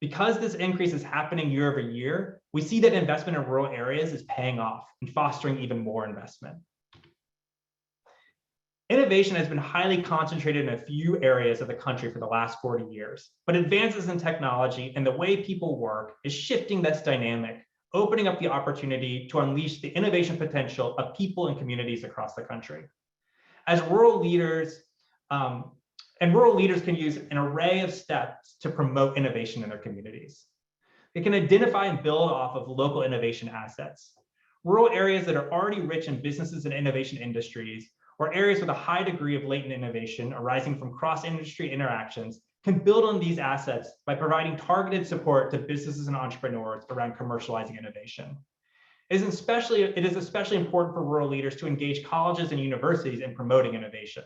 Because this increase is happening year over year, we see that investment in rural areas is paying off and fostering even more investment. Innovation has been highly concentrated in a few areas of the country for the last 40 years, but advances in technology and the way people work is shifting this dynamic, opening up the opportunity to unleash the innovation potential of people and communities across the country. As rural leaders, rural leaders can use an array of steps to promote innovation in their communities. They can identify and build off of local innovation assets. Rural areas that are already rich in businesses and innovation industries, or areas with a high degree of latent innovation arising from cross-industry interactions, can build on these assets by providing targeted support to businesses and entrepreneurs around commercializing innovation. It is especially important for rural leaders to engage colleges and universities in promoting innovation.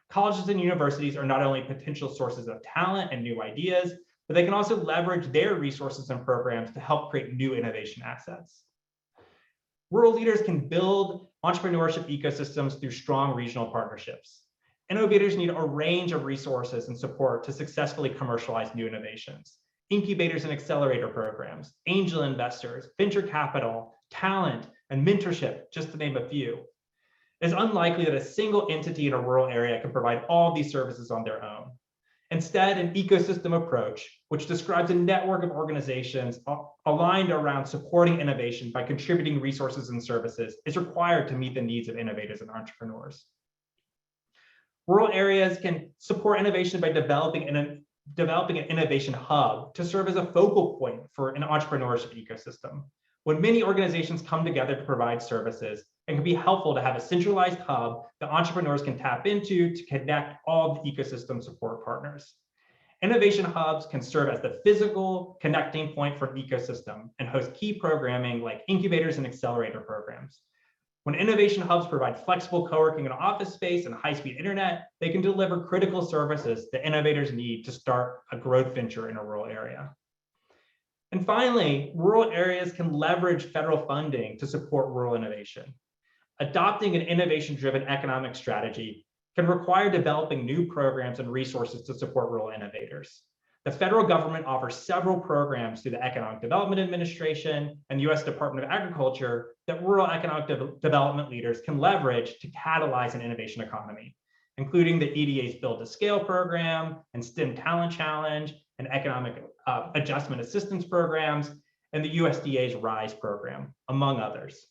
Colleges and universities are not only potential sources of talent and new ideas, but they can also leverage their resources and programs to help create new innovation assets. Rural leaders can build entrepreneurship ecosystems through strong regional partnerships. Innovators need a range of resources and support to successfully commercialize new innovations. Incubators and accelerator programs, angel investors, venture capital, talent, and mentorship, just to name a few. It is unlikely that a single entity in a rural area can provide all these services on their own. Instead, an ecosystem approach, which describes a network of organizations aligned around supporting innovation by contributing resources and services, is required to meet the needs of innovators and entrepreneurs. Rural areas can support innovation by developing an innovation hub to serve as a focal point for an entrepreneurship ecosystem. When many organizations come together to provide services, it can be helpful to have a centralized hub that entrepreneurs can tap into to connect all the ecosystem support partners. Innovation hubs can serve as the physical connecting point for an ecosystem and host key programming like incubators and accelerator programs. When innovation hubs provide flexible co-working and office space and high-speed internet, they can deliver critical services that innovators need to start a growth venture in a rural area. And finally, rural areas can leverage federal funding to support rural innovation. Adopting an innovation-driven economic strategy can require developing new programs and resources to support rural innovators. The federal government offers several programs through the Economic Development Administration and US Department of Agriculture that rural economic development leaders can leverage to catalyze an innovation economy, including the EDA's Build to Scale program and STEM Talent Challenge and Economic Adjustment Assistance programs and the USDA's RISE program, among others.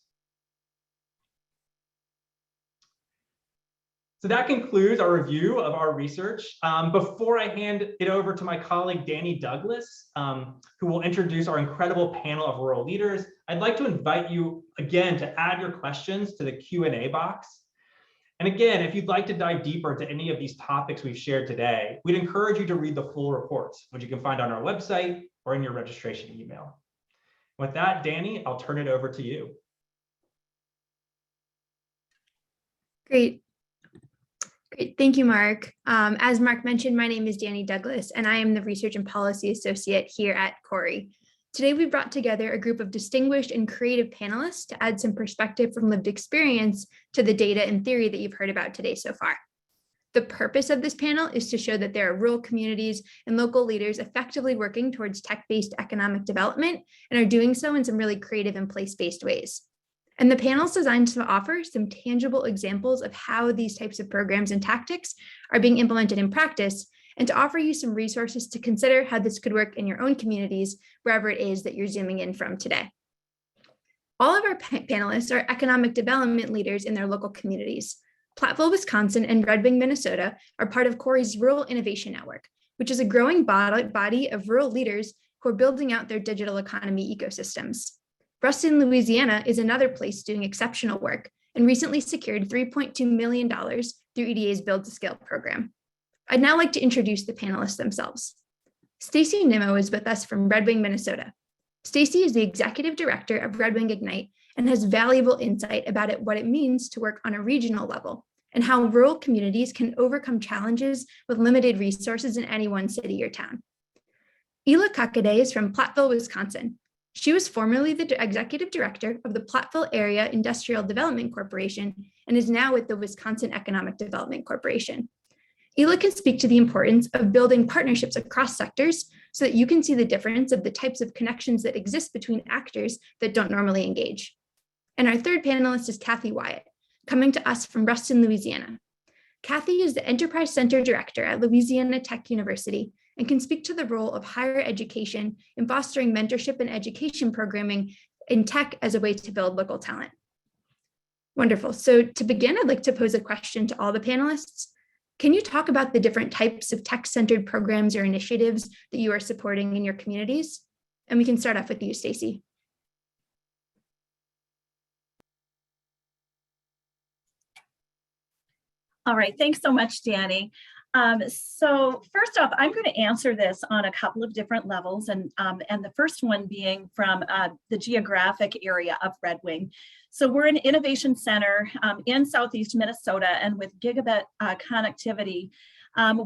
So that concludes our review of our research. Before I hand it over to my colleague, Danny Douglas, who will introduce our incredible panel of rural leaders, I'd like to invite you again to add your questions to the Q&A box. And again, if you'd like to dive deeper into any of these topics we've shared today, we'd encourage you to read the full reports, which you can find on our website or in your registration email. With that, Danny, I'll turn it over to you. Great. Thank you, Mark. As Mark mentioned, my name is Danny Douglas, and I am the Research and Policy Associate here at Corey. Today, we brought together a group of distinguished and creative panelists to add some perspective from lived experience to the data and theory that you've heard about today so far. The purpose of this panel is to show that there are rural communities and local leaders effectively working towards tech-based economic development and are doing so in some really creative and place-based ways. And the panel is designed to offer some tangible examples of how these types of programs and tactics are being implemented in practice, and to offer you some resources to consider how this could work in your own communities, wherever it is that you're zooming in from today. All of our panelists are economic development leaders in their local communities. Platteville, Wisconsin, and Red Wing, Minnesota are part of Corey's Rural Innovation Network, which is a growing body of rural leaders who are building out their digital economy ecosystems. Ruston, Louisiana is another place doing exceptional work and recently secured $3.2 million through EDA's Build to Scale program. I'd now like to introduce the panelists themselves. Stacy Nimmo is with us from Red Wing, Minnesota. Stacy is the executive director of Red Wing Ignite and has valuable insight about what it means to work on a regional level and how rural communities can overcome challenges with limited resources in any one city or town. Ela Kakade is from Platteville, Wisconsin. She was formerly the executive director of the Platteville Area Industrial Development Corporation and is now with the Wisconsin Economic Development Corporation. Ela can speak to the importance of building partnerships across sectors so that you can see the difference of the types of connections that exist between actors that don't normally engage. And our third panelist is Kathy Wyatt, coming to us from Ruston, Louisiana. Kathy is the Enterprise Center Director at Louisiana Tech University and can speak to the role of higher education in fostering mentorship and education programming in tech as a way to build local talent. Wonderful. So to begin, I'd like to pose a question to all the panelists. Can you talk about the different types of tech-centered programs or initiatives that you are supporting in your communities? And we can start off with you, Stacy. All right, thanks so much, Danny. So first off, I'm going to answer this on a couple of different levels, and the first one being from the geographic area of Red Wing. So we're an innovation center in Southeast Minnesota, and with gigabit connectivity,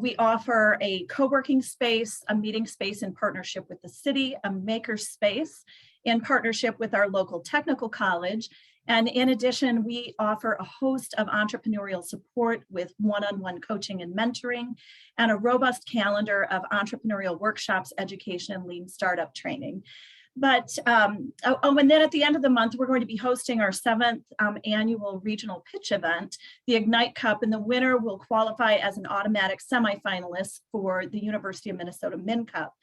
we offer a co-working space, a meeting space in partnership with the city, a maker space in partnership with our local technical college. And in addition, we offer a host of entrepreneurial support with one-on-one coaching and mentoring, and a robust calendar of entrepreneurial workshops, education, and lean startup training. But and then at the end of the month, we're going to be hosting our 7th annual regional pitch event, the Ignite Cup, and the winner will qualify as an automatic semifinalist for the University of Minnesota Min Cup.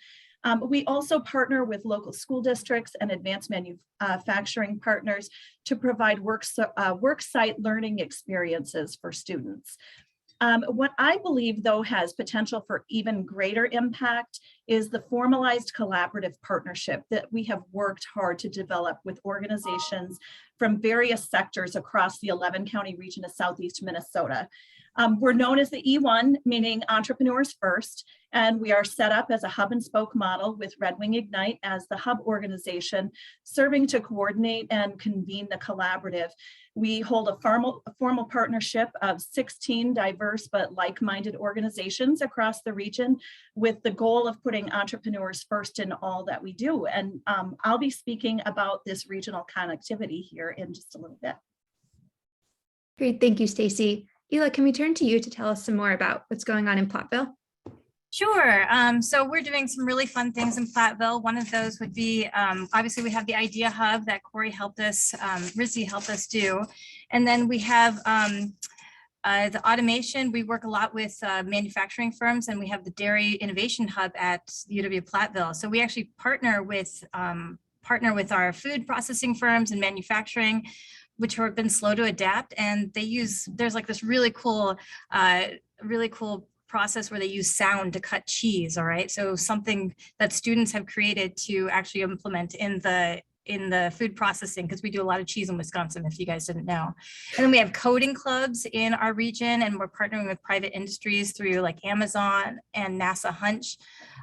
We also partner with local school districts and advanced manufacturing partners to provide worksite learning experiences for students. What I believe, though, has potential for even greater impact is the formalized collaborative partnership that we have worked hard to develop with organizations from various sectors across the 11-county region of Southeast Minnesota. We're known as the E1, meaning Entrepreneurs First, and we are set up as a hub and spoke model with Red Wing Ignite as the hub organization, serving to coordinate and convene the collaborative. We hold a formal partnership of 16 diverse but like-minded organizations across the region with the goal of putting entrepreneurs first in all that we do. And I'll be speaking about this regional connectivity here in just a little bit. Great, thank you, Stacy. Ela, can we turn to you to tell us some more about what's going on in Platteville? Sure. So we're doing some really fun things in Platteville. One of those would be, obviously we have the Idea Hub that Corey helped us, Rizzi helped us do. And then we have the automation. We work a lot with manufacturing firms, and we have the Dairy Innovation Hub at UW Platteville. So we actually partner with our food processing firms and manufacturing, which have been slow to adapt. And there's like this really cool process where they use sound to cut cheese. All right. So something that students have created to actually implement in the food processing, because we do a lot of cheese in Wisconsin, if you guys didn't know. And then we have coding clubs in our region, and we're partnering with private industries through like Amazon and NASA Hunch.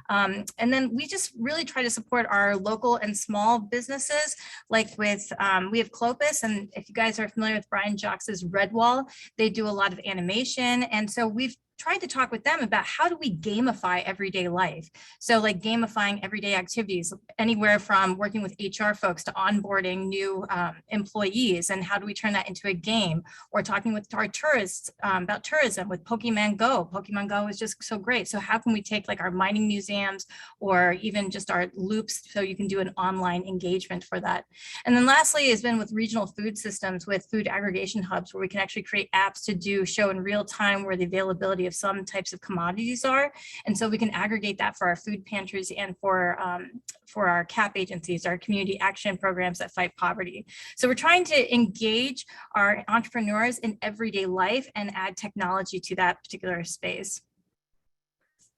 And then we just really try to support our local and small businesses, like with, we have Clopas, and if you guys are familiar with Brian Jocks' Redwall, they do a lot of animation. And so we've tried to talk with them about how do we gamify everyday life. So like gamifying everyday activities, anywhere from working with HR folks to onboarding new employees, and how do we turn that into a game, or talking with our tourists about tourism with Pokemon Go. Pokemon Go is just so great. So how can we take like our mining museums or even just our loops so you can do an online engagement for that. And then lastly has been with regional food systems with food aggregation hubs, where we can actually create apps to show in real time where the availability of some types of commodities are. And so we can aggregate that for our food pantries and for our CAP agencies, our community action programs that fight poverty. So we're trying to engage our entrepreneurs in everyday life and add technology to that particular space.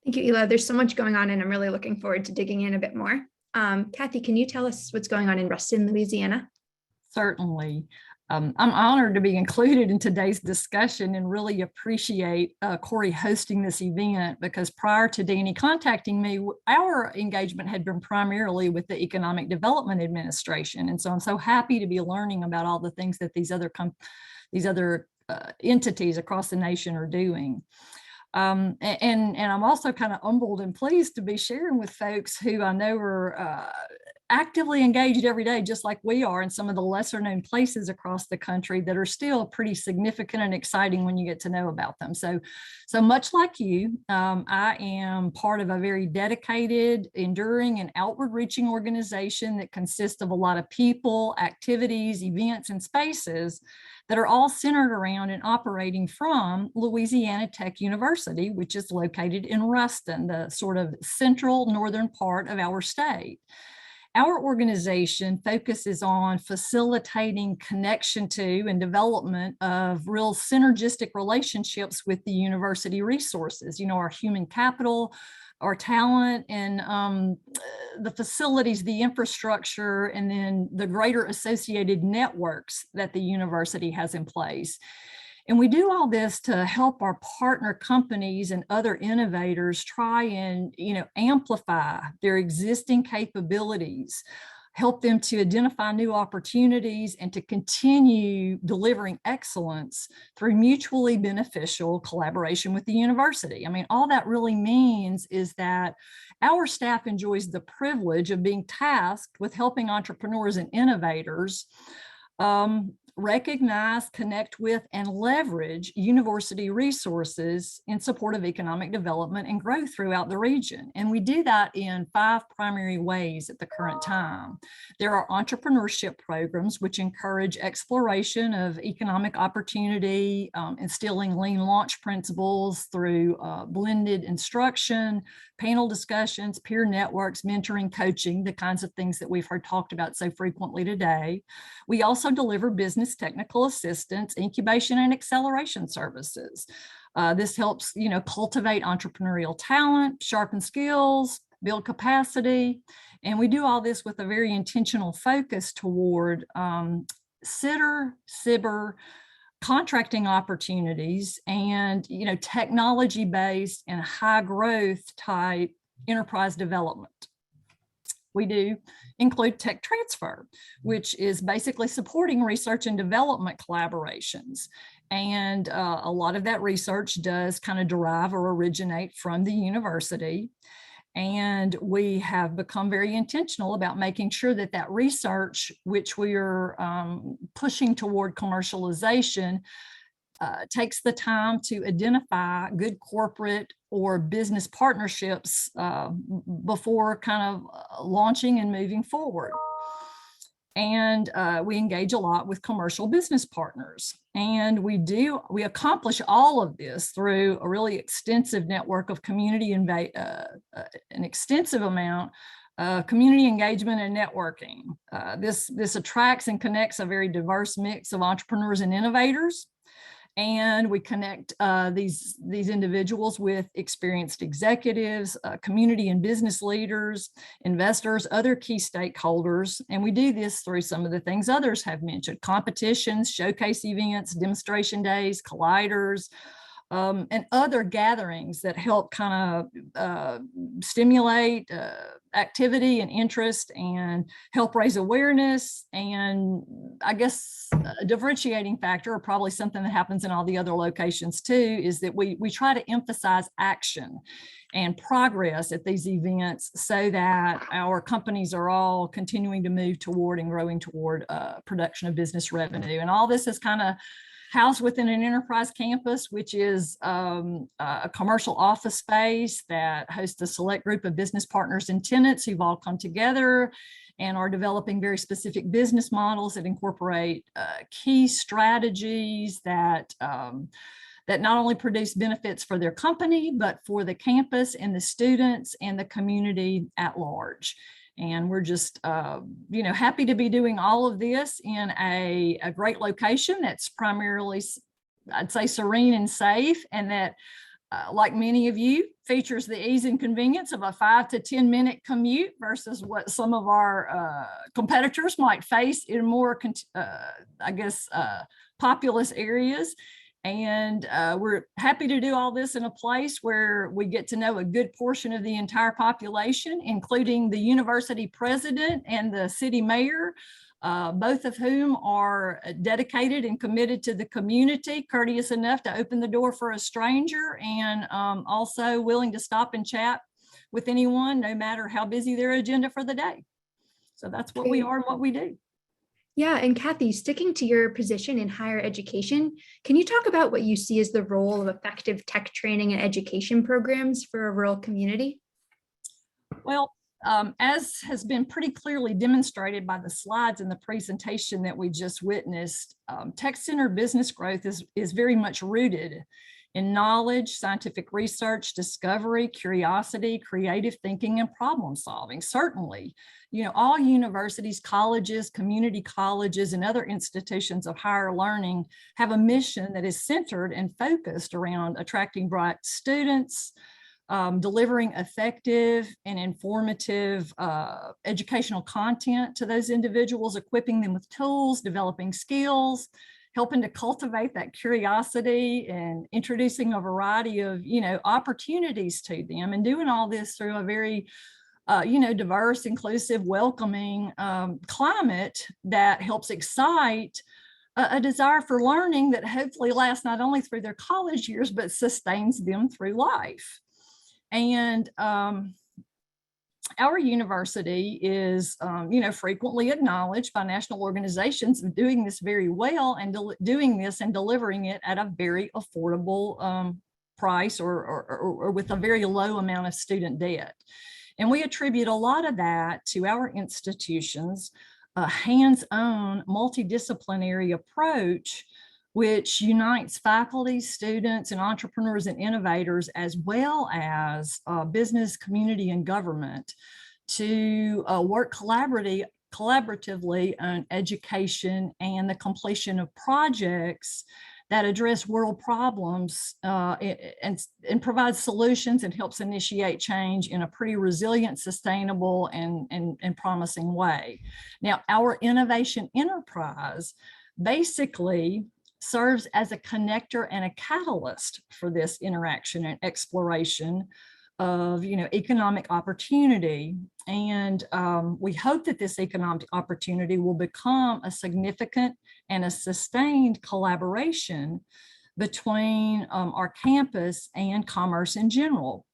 Thank you, Ela. There's so much going on, and I'm really looking forward to digging in a bit more. Kathy, can you tell us what's going on in Ruston, Louisiana? Certainly. I'm honored to be included in today's discussion and really appreciate Corey hosting this event, because prior to Danny contacting me, our engagement had been primarily with the Economic Development Administration. And so I'm so happy to be learning about all the things that these other entities across the nation are doing. And I'm also kind of humbled and pleased to be sharing with folks who I know are actively engaged every day, just like we are in some of the lesser known places across the country that are still pretty significant and exciting when you get to know about them. So much like you, I am part of a very dedicated, enduring, and outward reaching organization that consists of a lot of people, activities, events, and spaces that are all centered around and operating from Louisiana Tech University, which is located in Ruston, the sort of central northern part of our state. Our organization focuses on facilitating connection to and development of real synergistic relationships with the university resources, our human capital, our talent, and the facilities, the infrastructure, and then the greater associated networks that the university has in place. And we do all this to help our partner companies and other innovators try and, amplify their existing capabilities, help them to identify new opportunities, and to continue delivering excellence through mutually beneficial collaboration with the university. I mean, all that really means is that our staff enjoys the privilege of being tasked with helping entrepreneurs and innovators recognize, connect with, and leverage university resources in support of economic development and growth throughout the region. And we do that in 5 primary ways at the current time. There are entrepreneurship programs which encourage exploration of economic opportunity, instilling lean launch principles through blended instruction, panel discussions, peer networks, mentoring, coaching, the kinds of things that we've heard talked about so frequently today. We also deliver business technical assistance, incubation, and acceleration services. This helps, cultivate entrepreneurial talent, sharpen skills, build capacity. And we do all this with a very intentional focus toward SITR, SIBR, contracting opportunities, and technology-based and high growth type enterprise development. We do include tech transfer, which is basically supporting research and development collaborations. And a lot of that research does kind of derive or originate from the university. And we have become very intentional about making sure that that research, which we are pushing toward commercialization, takes the time to identify good corporate or business partnerships before kind of launching and moving forward. And we engage a lot with commercial business partners. And we accomplish all of this through a really extensive network of community an extensive amount of community engagement and networking. This attracts and connects a very diverse mix of entrepreneurs and innovators. And we connect these individuals with experienced executives, community and business leaders, investors, other key stakeholders. And we do this through some of the things others have mentioned: competitions, showcase events, demonstration days, colliders, and other gatherings that help kind of stimulate activity and interest and help raise awareness. And I guess a differentiating factor, or probably something that happens in all the other locations too, is that we try to emphasize action and progress at these events so that our companies are all continuing to move toward and growing toward production of business revenue. And all this is kind of housed within an enterprise campus, which is a commercial office space that hosts a select group of business partners and tenants who've all come together and are developing very specific business models that incorporate key strategies that not only produce benefits for their company, but for the campus and the students and the community at large. And we're just, happy to be doing all of this in a great location that's primarily, I'd say, serene and safe, and that, like many of you, features the ease and convenience of a 5 to 10 minute commute versus what some of our competitors might face in more, populous areas. And we're happy to do all this in a place where we get to know a good portion of the entire population, including the university president and the city mayor, both of whom are dedicated and committed to the community, courteous enough to open the door for a stranger, and also willing to stop and chat with anyone, no matter how busy their agenda for the day. So that's what we Great. are and what we do. Yeah, and Kathy, sticking to your position in higher education, can you talk about what you see as the role of effective tech training and education programs for a rural community? Well, as has been pretty clearly demonstrated by the slides in the presentation that we just witnessed, tech-centered business growth is very much rooted in knowledge, scientific research, discovery, curiosity, creative thinking, and problem solving. Certainly, all universities, colleges, community colleges, and other institutions of higher learning have a mission that is centered and focused around attracting bright students, delivering effective and informative educational content to those individuals, equipping them with tools, developing skills, helping to cultivate that curiosity, and introducing a variety of, opportunities to them, and doing all this through a very, diverse, inclusive, welcoming climate that helps excite a desire for learning that hopefully lasts not only through their college years, but sustains them through life. And our university is, frequently acknowledged by national organizations of doing this very well, and doing this and delivering it at a very affordable price, or with a very low amount of student debt. And we attribute a lot of that to our institution's hands-on multidisciplinary approach, which unites faculty, students, and entrepreneurs and innovators, as well as business, community, and government, to work collaboratively on education and the completion of projects that address world problems and provide solutions, and helps initiate change in a pretty resilient, sustainable, and promising way. Now, our innovation enterprise basically serves as a connector and a catalyst for this interaction and exploration of, economic opportunity. And we hope that this economic opportunity will become a significant and a sustained collaboration between our campus and commerce in general.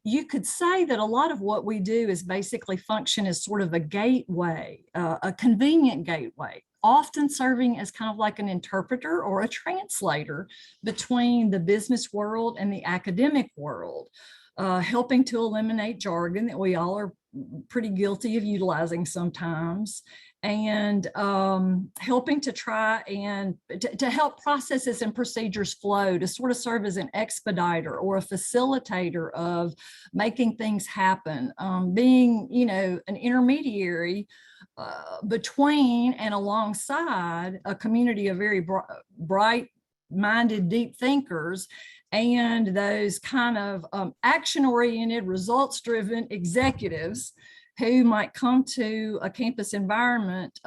You could say that a lot of what we do is basically function as sort of a gateway, a convenient gateway, often serving as kind of like an interpreter or a translator between the business world and the academic world, helping to eliminate jargon that we all are pretty guilty of utilizing sometimes, and helping to try and to help processes and procedures flow, to sort of serve as an expediter or a facilitator of making things happen, being, an intermediary between and alongside a community of very bright-minded, deep thinkers, and those kind of action-oriented, results-driven executives who might come to a campus environment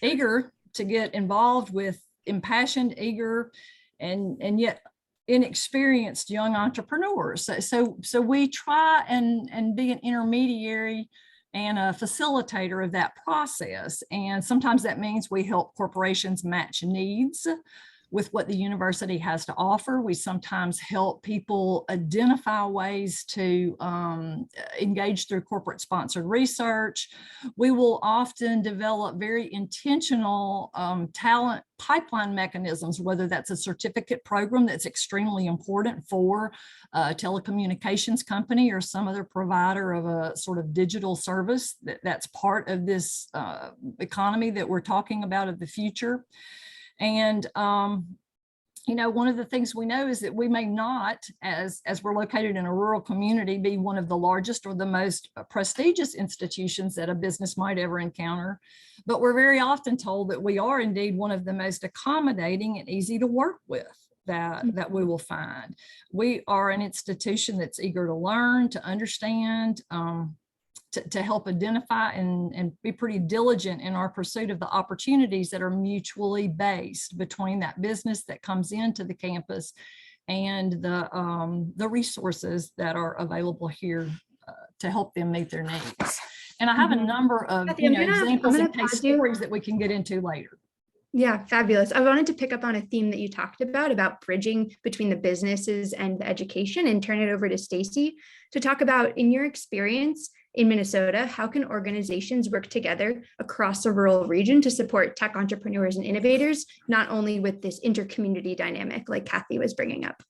eager to get involved with impassioned, eager, and yet inexperienced young entrepreneurs. So we try and be an intermediary and a facilitator of that process. And sometimes that means we help corporations match needs with what the university has to offer. We sometimes help people identify ways to engage through corporate sponsored research. We will often develop very intentional talent pipeline mechanisms, whether that's a certificate program that's extremely important for a telecommunications company or some other provider of a sort of digital service that's part of this economy that we're talking about of the future. And, one of the things we know is that we may not, as we're located in a rural community, be one of the largest or the most prestigious institutions that a business might ever encounter, but we're very often told that we are indeed one of the most accommodating and easy to work with that we will find. We are an institution that's eager to learn, to understand, to help identify and be pretty diligent in our pursuit of the opportunities that are mutually based between that business that comes into the campus and the resources that are available here to help them meet their needs. And I have a number of examples and case stories that we can get into later. Yeah, fabulous. I wanted to pick up on a theme that you talked about bridging between the businesses and the education, and turn it over to Stacy to talk about, in your experience, In Minnesota, how can organizations work together across the rural region to support tech entrepreneurs and innovators, not only with this inter-community dynamic like Kathy was bringing up?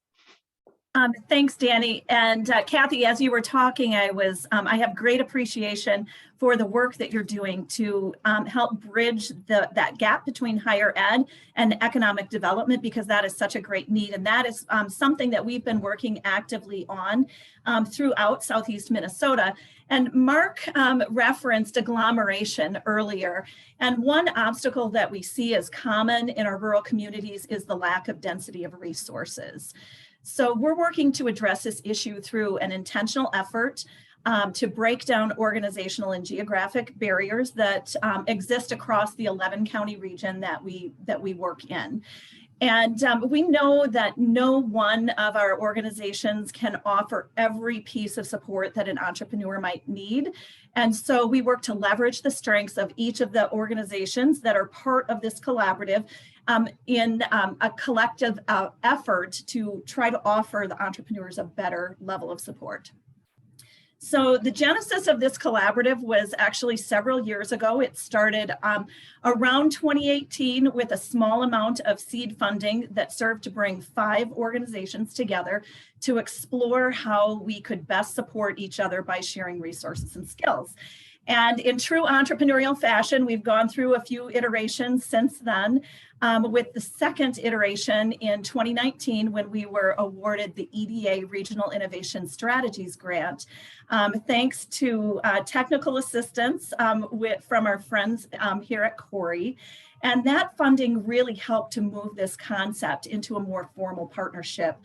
Thanks, Danny. And Kathy, as you were talking, I have great appreciation for the work that you're doing to help bridge that gap between higher ed and economic development, because that is such a great need. And that is something that we've been working actively on throughout Southeast Minnesota. And Mark referenced agglomeration earlier. And one obstacle that we see as common in our rural communities is the lack of density of resources. So we're working to address this issue through an intentional effort to break down organizational and geographic barriers that exist across the 11-county region that we work in. And we know that no one of our organizations can offer every piece of support that an entrepreneur might need. And so we work to leverage the strengths of each of the organizations that are part of this collaborative in a collective effort to try to offer the entrepreneurs a better level of support. So the genesis of this collaborative was actually several years ago. It started around 2018 with a small amount of seed funding that served to bring 5 organizations together to explore how we could best support each other by sharing resources and skills. And in true entrepreneurial fashion, we've gone through a few iterations since then, with the second iteration in 2019 when we were awarded the EDA Regional Innovation Strategies Grant, thanks to technical assistance from our friends here at Corey. And that funding really helped to move this concept into a more formal partnership,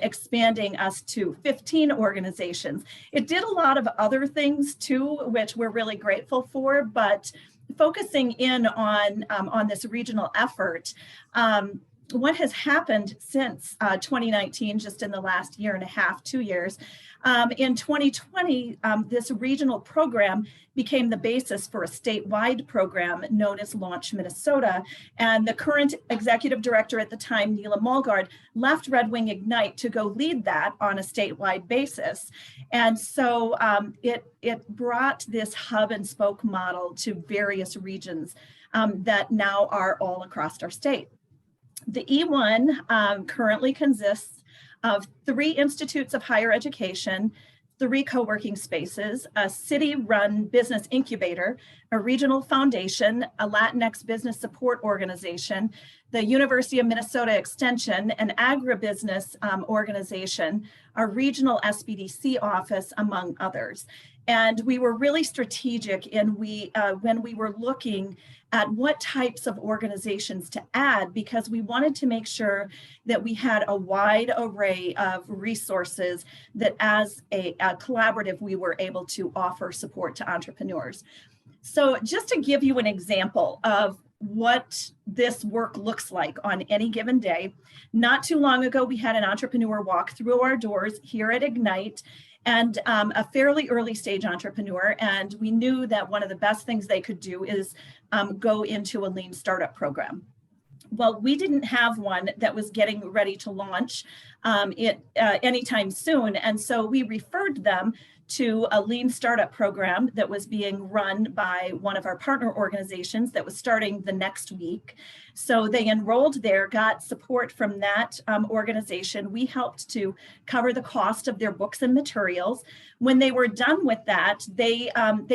expanding us to 15 organizations. It did a lot of other things too, which we're really grateful for, but focusing in on this regional effort, what has happened since 2019, just in the last year and a half, 2 years, in 2020, this regional program became the basis for a statewide program known as Launch Minnesota. And the current executive director at the time, Neela Malgard, left Red Wing Ignite to go lead that on a statewide basis. And so it brought this hub and spoke model to various regions that now are all across our state. The E1 currently consists of 3 institutes of higher education, 3 co-working spaces, a city-run business incubator, a regional foundation, a Latinx business support organization, the University of Minnesota Extension, an agribusiness organization, a regional SBDC office, among others. And we were really strategic in when we were looking at what types of organizations to add, because we wanted to make sure that we had a wide array of resources that as a collaborative, we were able to offer support to entrepreneurs. So just to give you an example of what this work looks like on any given day, not too long ago, we had an entrepreneur walk through our doors here at Ignite, and a fairly early stage entrepreneur. And we knew that one of the best things they could do is go into a lean startup program. Well, we didn't have one that was getting ready to launch anytime soon. And so we referred them to a lean startup program that was being run by one of our partner organizations that was starting the next week. So they enrolled there, got support from that organization. We helped to cover the cost of their books and materials. When they were done with that, they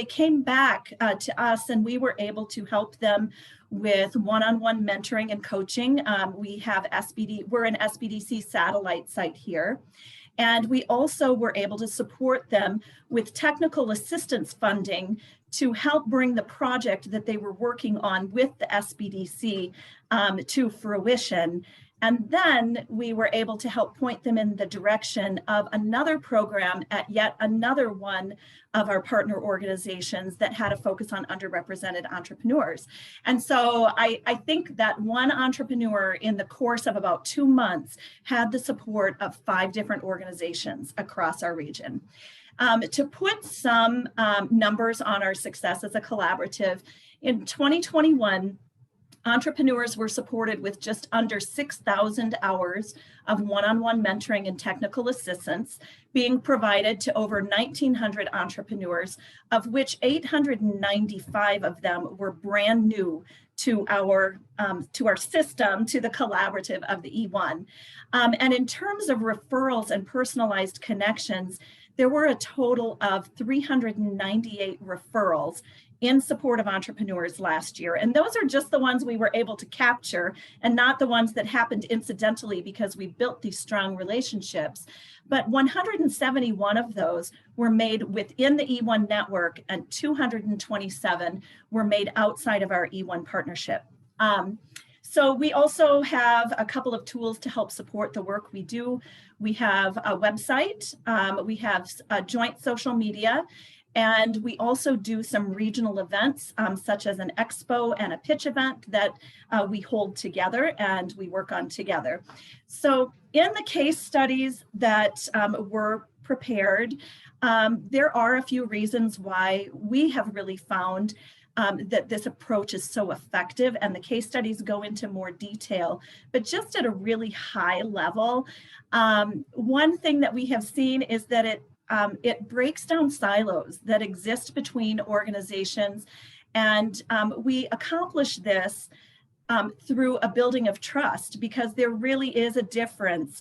came back to us, and we were able to help them with one-on-one mentoring and coaching. We're an SBDC satellite site here. And we also were able to support them with technical assistance funding to help bring the project that they were working on with the SBDC to fruition. And then we were able to help point them in the direction of another program at yet another one of our partner organizations that had a focus on underrepresented entrepreneurs. And so I think that one entrepreneur in the course of about 2 months had the support of 5 different organizations across our region. To put some numbers on our success as a collaborative, in 2021, Entrepreneurs were supported with just under 6,000 hours of one-on-one mentoring and technical assistance being provided to over 1,900 entrepreneurs, of which 895 of them were brand new to our system, to the collaborative of the E1. And in terms of referrals and personalized connections, there were a total of 398 referrals in support of entrepreneurs last year. And those are just the ones we were able to capture and not the ones that happened incidentally because we built these strong relationships. But 171 of those were made within the E1 network and 227 were made outside of our E1 partnership. So we also have a couple of tools to help support the work we do. We have a website, we have a joint social media, and we also do some regional events, such as an expo and a pitch event that we hold together and we work on together. So in the case studies that were prepared, there are a few reasons why we have really found that this approach is so effective, and the case studies go into more detail, but just at a really high level, one thing that we have seen is that it breaks down silos that exist between organizations, and we accomplish this through a building of trust, because there really is a difference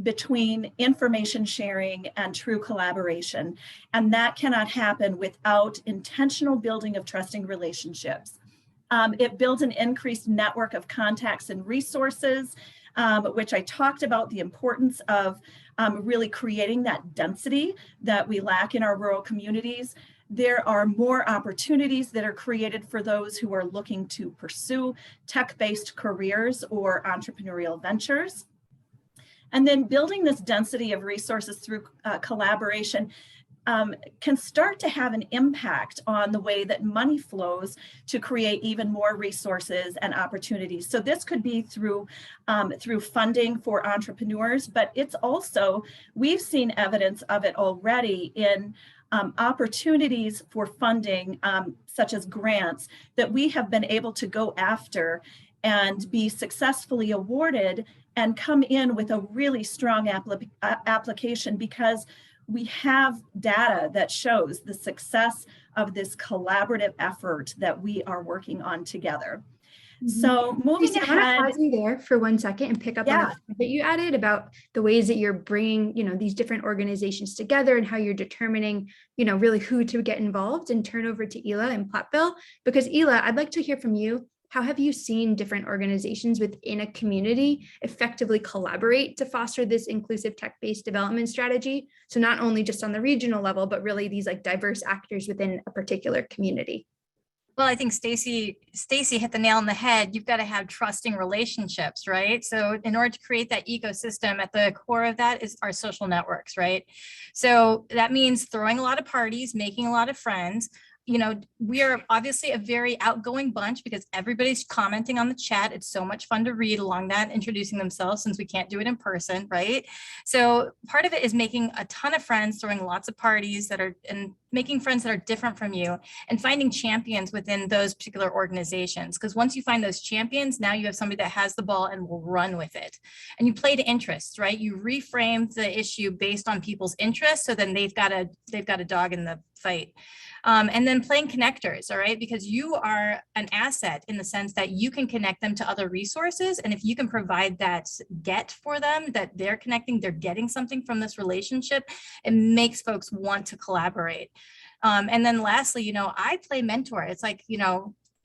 between information sharing and true collaboration. And that cannot happen without intentional building of trusting relationships. It builds an increased network of contacts and resources, which I talked about the importance of really creating that density that we lack in our rural communities. There are more opportunities that are created for those who are looking to pursue tech-based careers or entrepreneurial ventures. And then building this density of resources through collaboration can start to have an impact on the way that money flows to create even more resources and opportunities. So this could be through funding for entrepreneurs, but it's also, we've seen evidence of it already in opportunities for funding, such as grants, that we have been able to go after and be successfully awarded and come in with a really strong application, because we have data that shows the success of this collaborative effort that we are working on together. So moving ahead, I want to pause you there for 1 second and pick up on that you added about the ways that you're bringing, these different organizations together and how you're determining, really who to get involved, and turn over to Ela and Platteville. Because Ela, I'd like to hear from you. How have you seen different organizations within a community effectively collaborate to foster this inclusive tech-based development strategy? So not only just on the regional level, but really these like diverse actors within a particular community. Well, I think Stacy hit the nail on the head. You've got to have trusting relationships, right? So in order to create that ecosystem, at the core of that is our social networks, right? So that means throwing a lot of parties, making a lot of friends. We are obviously a very outgoing bunch because everybody's commenting on the chat. It's so much fun to read along that, introducing themselves, since we can't do it in person, right? So part of it is making a ton of friends, throwing lots of parties and making friends that are different from you, and finding champions within those particular organizations. Because once you find those champions, now you have somebody that has the ball and will run with it. And you play to interests, right? You reframe the issue based on people's interests, so then they've got a dog in the fight. And then playing connectors, all right? Because you are an asset in the sense that you can connect them to other resources. And if you can provide that get for them, that they're connecting, they're getting something from this relationship, it makes folks want to collaborate. And then lastly, I play mentor. It's like,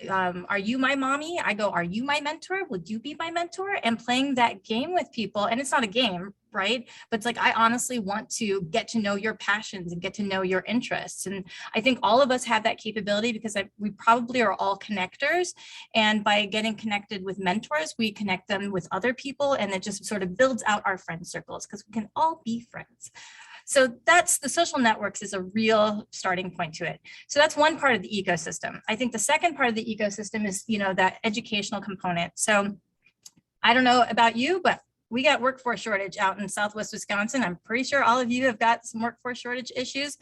are you my mommy? I go, are you my mentor? Would you be my mentor? And playing that game with people, and it's not a game, right? But it's like, I honestly want to get to know your passions and get to know your interests. And I think all of us have that capability, because we probably are all connectors. And by getting connected with mentors, we connect them with other people, and it just sort of builds out our friend circles, because we can all be friends. So that's the social networks is a real starting point to it. So that's one part of the ecosystem. I think the second part of the ecosystem is, that educational component. So I don't know about you, but we got workforce shortage out in Southwest Wisconsin. I'm pretty sure all of you have got some workforce shortage issues.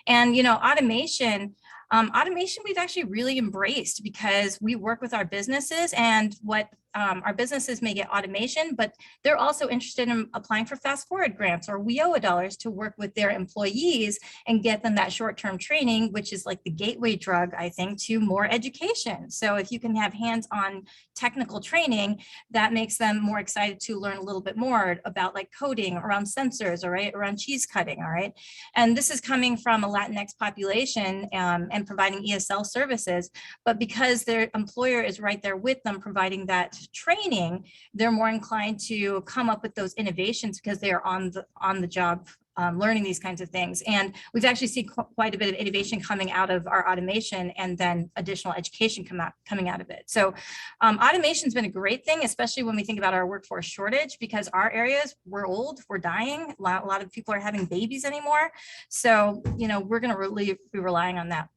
And, automation Automation we've actually really embraced because we work with our businesses, and what our businesses may get automation, but they're also interested in applying for fast forward grants or WIOA dollars to work with their employees and get them that short-term training, which is like the gateway drug, I think, to more education. So if you can have hands-on technical training, that makes them more excited to learn a little bit more about like coding around sensors, all right, around cheese cutting, all right. And this is coming from a Latinx population and providing ESL services, but because their employer is right there with them providing that training, they're more inclined to come up with those innovations because they are on the job learning these kinds of things. And we've actually seen quite a bit of innovation coming out of our automation, and then additional education coming out of it. So automation has been a great thing, especially when we think about our workforce shortage, because our areas, we're old, we're dying. A lot of people are having babies anymore. So, you know, we're going to really be relying on that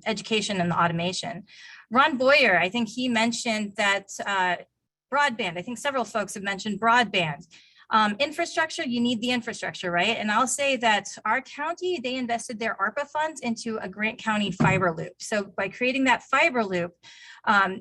education and the automation. Ron Boyer, I think he mentioned that broadband. I think several folks have mentioned broadband. Infrastructure, you need the infrastructure, right? And I'll say that our county, they invested their ARPA funds into a Grant County fiber loop. So by creating that fiber loop,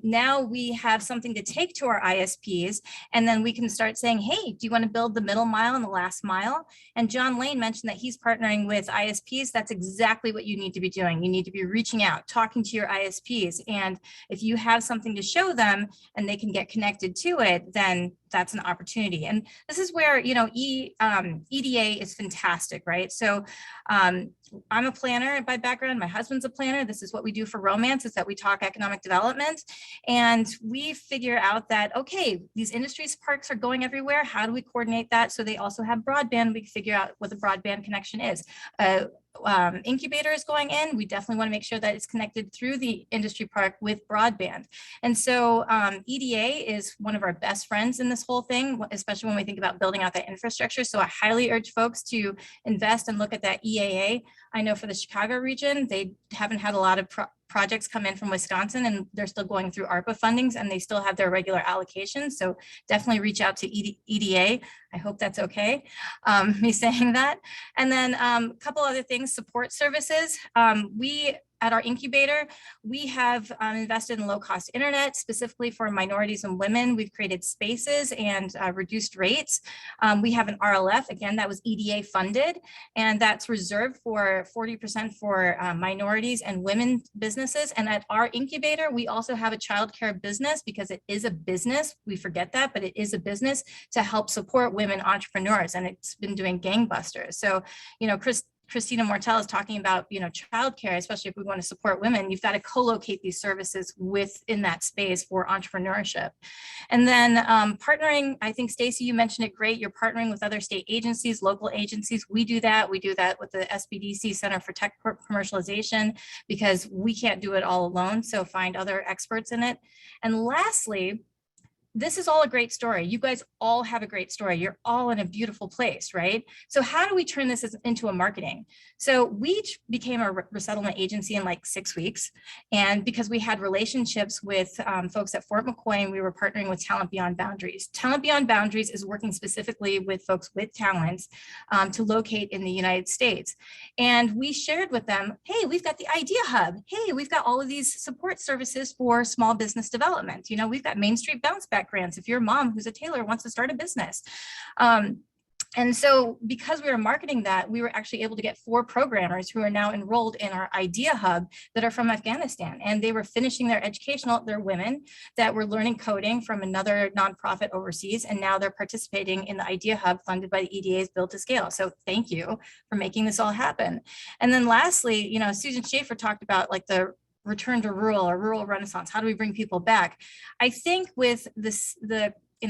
now we have something to take to our ISPs, and then we can start saying, hey, do you want to build the middle mile and the last mile? And John Lane mentioned that he's partnering with ISPs. That's exactly what you need to be doing. You need to be reaching out, talking to your ISPs. And if you have something to show them and they can get connected to it, then that's an opportunity. And this is where, you know, EDA is fantastic, right? So I'm a planner by background. My husband's a planner. This is what we do for Romance, is that we talk economic development. And we figure out that, okay, these industries parks are going everywhere. How do we coordinate that so they also have broadband? We can figure out what the broadband connection is. Incubator is going in. We definitely want to make sure that it's connected through the industry park with broadband. And so EDA is one of our best friends in this whole thing, especially when we think about building out that infrastructure. So I highly urge folks to invest and look at that EAA. I know for the Chicago region, they haven't had a lot of projects come in from Wisconsin, and they're still going through ARPA fundings, and they still have their regular allocations. So definitely reach out to EDA. I hope that's okay, me saying that. And then a couple other things, support services. We at our incubator, we have invested in low-cost internet, specifically for minorities and women. We've created spaces and reduced rates. We have an RLF, again, that was EDA funded, and that's reserved for 40% for minorities and women businesses. And at our incubator, we also have a childcare business, because it is a business. We forget that, but it is a business to help support women entrepreneurs, and it's been doing gangbusters. So, you know, Christina Mortel is talking about, you know, childcare, especially if we want to support women, you've got to co-locate these services within that space for entrepreneurship. And then partnering, I think, Stacy, you mentioned it great. You're partnering with other state agencies, local agencies. We do that. We do that with the SBDC Center for Tech Commercialization, because we can't do it all alone. So find other experts in it. And lastly, this is all a great story. You guys all have a great story. You're all in a beautiful place, right? So how do we turn this into a marketing? So we became a resettlement agency in like 6 weeks. And because we had relationships with folks at Fort McCoy, and we were partnering with Talent Beyond Boundaries. Talent Beyond Boundaries is working specifically with folks with talents to locate in the United States. And we shared with them, hey, we've got the Idea Hub. Hey, we've got all of these support services for small business development. You know, we've got Main Street Bounce Back grants if your mom who's a tailor wants to start a business. And so because we were marketing that, we were actually able to get 4 programmers who are now enrolled in our Idea Hub that are from Afghanistan. And they were finishing their educational, they're women that were learning coding from another nonprofit overseas. And now they're participating in the Idea Hub funded by the EDA's Build to Scale. So thank you for making this all happen. And then lastly, you know, Susan Schaefer talked about like the return to rural or rural renaissance. How do we bring people back? I think with this,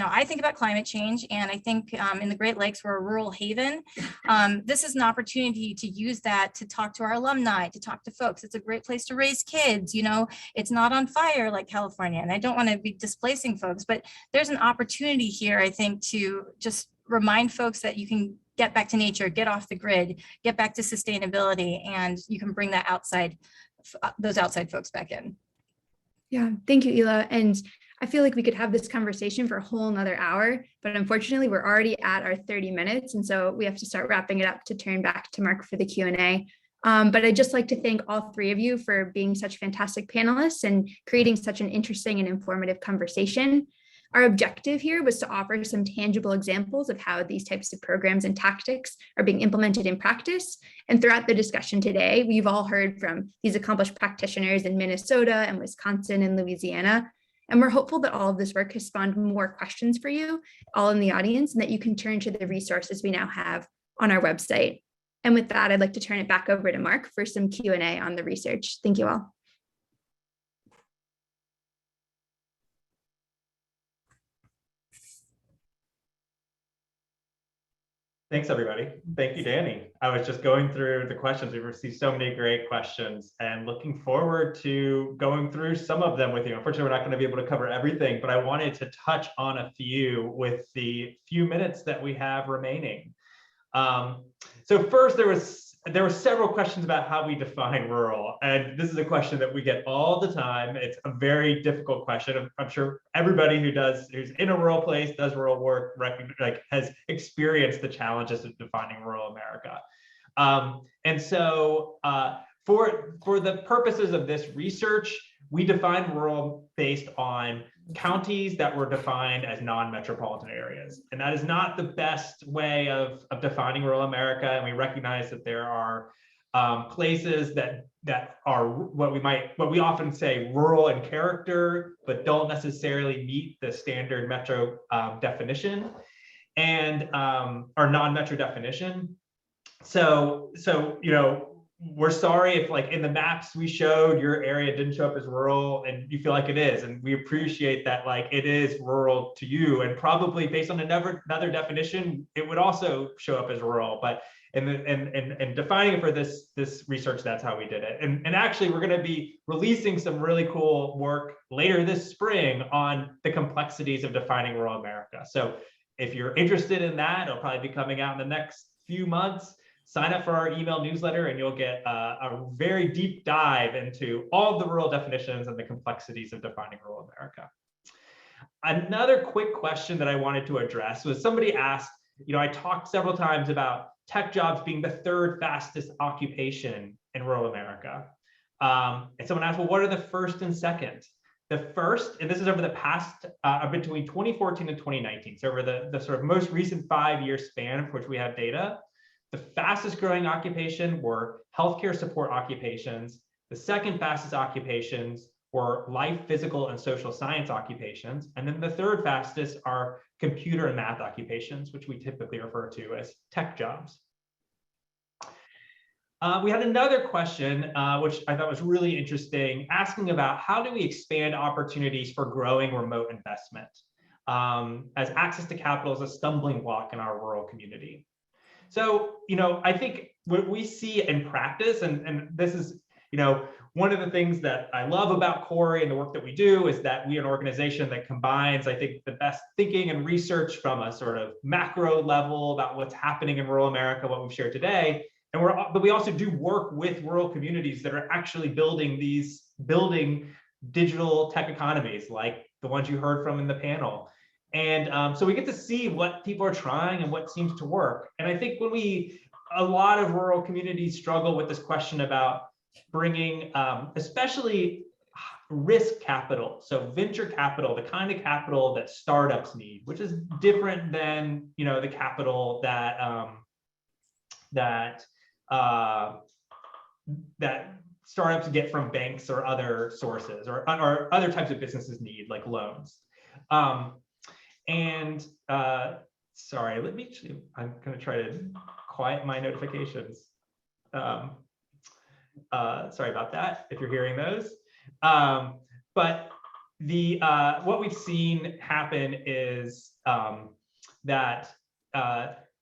I think about climate change, and I think in the Great Lakes, we're a rural haven. This is an opportunity to use that to talk to our alumni, to talk to folks. It's a great place to raise kids. You know, it's not on fire like California, and I don't want to be displacing folks, but there's an opportunity here, I think, to just remind folks that you can get back to nature, get off the grid, get back to sustainability, and you can bring that those outside folks back in. Yeah, thank you, Ela. And I feel like we could have this conversation for a whole another hour, but unfortunately we're already at our 30 minutes. And so we have to start wrapping it up to turn back to Mark for the Q&A. But I'd just like to thank all three of you for being such fantastic panelists and creating such an interesting and informative conversation. Our objective here was to offer some tangible examples of how these types of programs and tactics are being implemented in practice. And throughout the discussion today, we've all heard from these accomplished practitioners in Minnesota and Wisconsin and Louisiana. And we're hopeful that all of this work has spawned more questions for you, all in the audience, and that you can turn to the resources we now have on our website. And with that, I'd like to turn it back over to Mark for some Q&A on the research. Thank you all. Thanks, everybody. Thank you, Danny. I was just going through the questions. We've received so many great questions and looking forward to going through some of them with you. Unfortunately, we're not going to be able to cover everything, but I wanted to touch on a few with the few minutes that we have remaining. So first, there were several questions about how we define rural, and this is a question that we get all the time. It's a very difficult question. I'm sure everybody who's in a rural place, does rural work, has experienced the challenges of defining rural America. And so for the purposes of this research, we define rural based on counties that were defined as non-metropolitan areas. And that is not the best way of defining rural America. And we recognize that there are places that are what we often say rural in character, but don't necessarily meet the standard metro definition and our non-metro definition. So, we're sorry if like in the maps we showed your area didn't show up as rural and you feel like it is, and we appreciate that like it is rural to you, and probably based on another definition it would also show up as rural, but in defining it for this research, that's how we did it. And actually we're going to be releasing some really cool work later this spring on the complexities of defining rural America. So if you're interested in that, it'll probably be coming out in the next few months. Sign up for our email newsletter and you'll get a very deep dive into all the rural definitions and the complexities of defining rural America. Another quick question that I wanted to address was somebody asked, I talked several times about tech jobs being the third fastest occupation in rural America. And someone asked, well, what are the first and second? The first, and this is over the past, between 2014 and 2019, so over the sort of most recent 5-year span for which we have data, the fastest growing occupation were healthcare support occupations. The second fastest occupations were life, physical, and social science occupations. And then the third fastest are computer and math occupations, which we typically refer to as tech jobs. We had another question, which I thought was really interesting, asking about how do we expand opportunities for growing remote investment as access to capital is a stumbling block in our rural community. So, I think what we see in practice, and this is, one of the things that I love about Corey and the work that we do is that we are an organization that combines, I think, the best thinking and research from a sort of macro level about what's happening in rural America, what we've shared today. But we also do work with rural communities that are actually building digital tech economies like the ones you heard from in the panel. And so we get to see what people are trying and what seems to work. And I think a lot of rural communities struggle with this question about bringing, especially risk capital. So venture capital, the kind of capital that startups need, which is different than, the capital that startups get from banks or other sources or other types of businesses need, like loans. Sorry, I'm going to try to quiet my notifications. Sorry about that, if you're hearing those. But what we've seen happen is that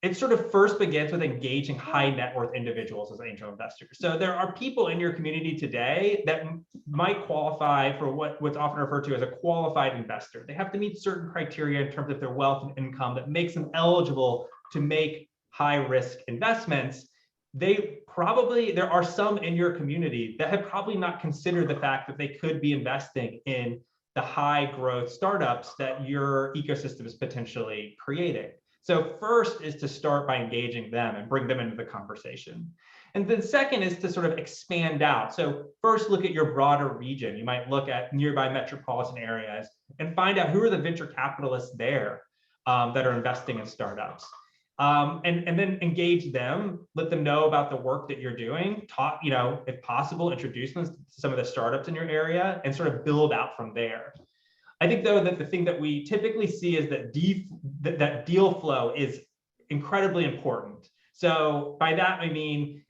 it sort of first begins with engaging high net worth individuals as angel investors. So there are people in your community today that might qualify for what's often referred to as a qualified investor. They have to meet certain criteria in terms of their wealth and income that makes them eligible to make high risk investments. There are some in your community that have probably not considered the fact that they could be investing in the high growth startups that your ecosystem is potentially creating. So first is to start by engaging them and bring them into the conversation. And then second is to sort of expand out. So first look at your broader region. You might look at nearby metropolitan areas and find out who are the venture capitalists there that are investing in startups. And then engage them, let them know about the work that you're doing, talk, if possible, introduce them to some of the startups in your area and sort of build out from there. I think though that the thing that we typically see is that that deal flow is incredibly important. So by that, I mean,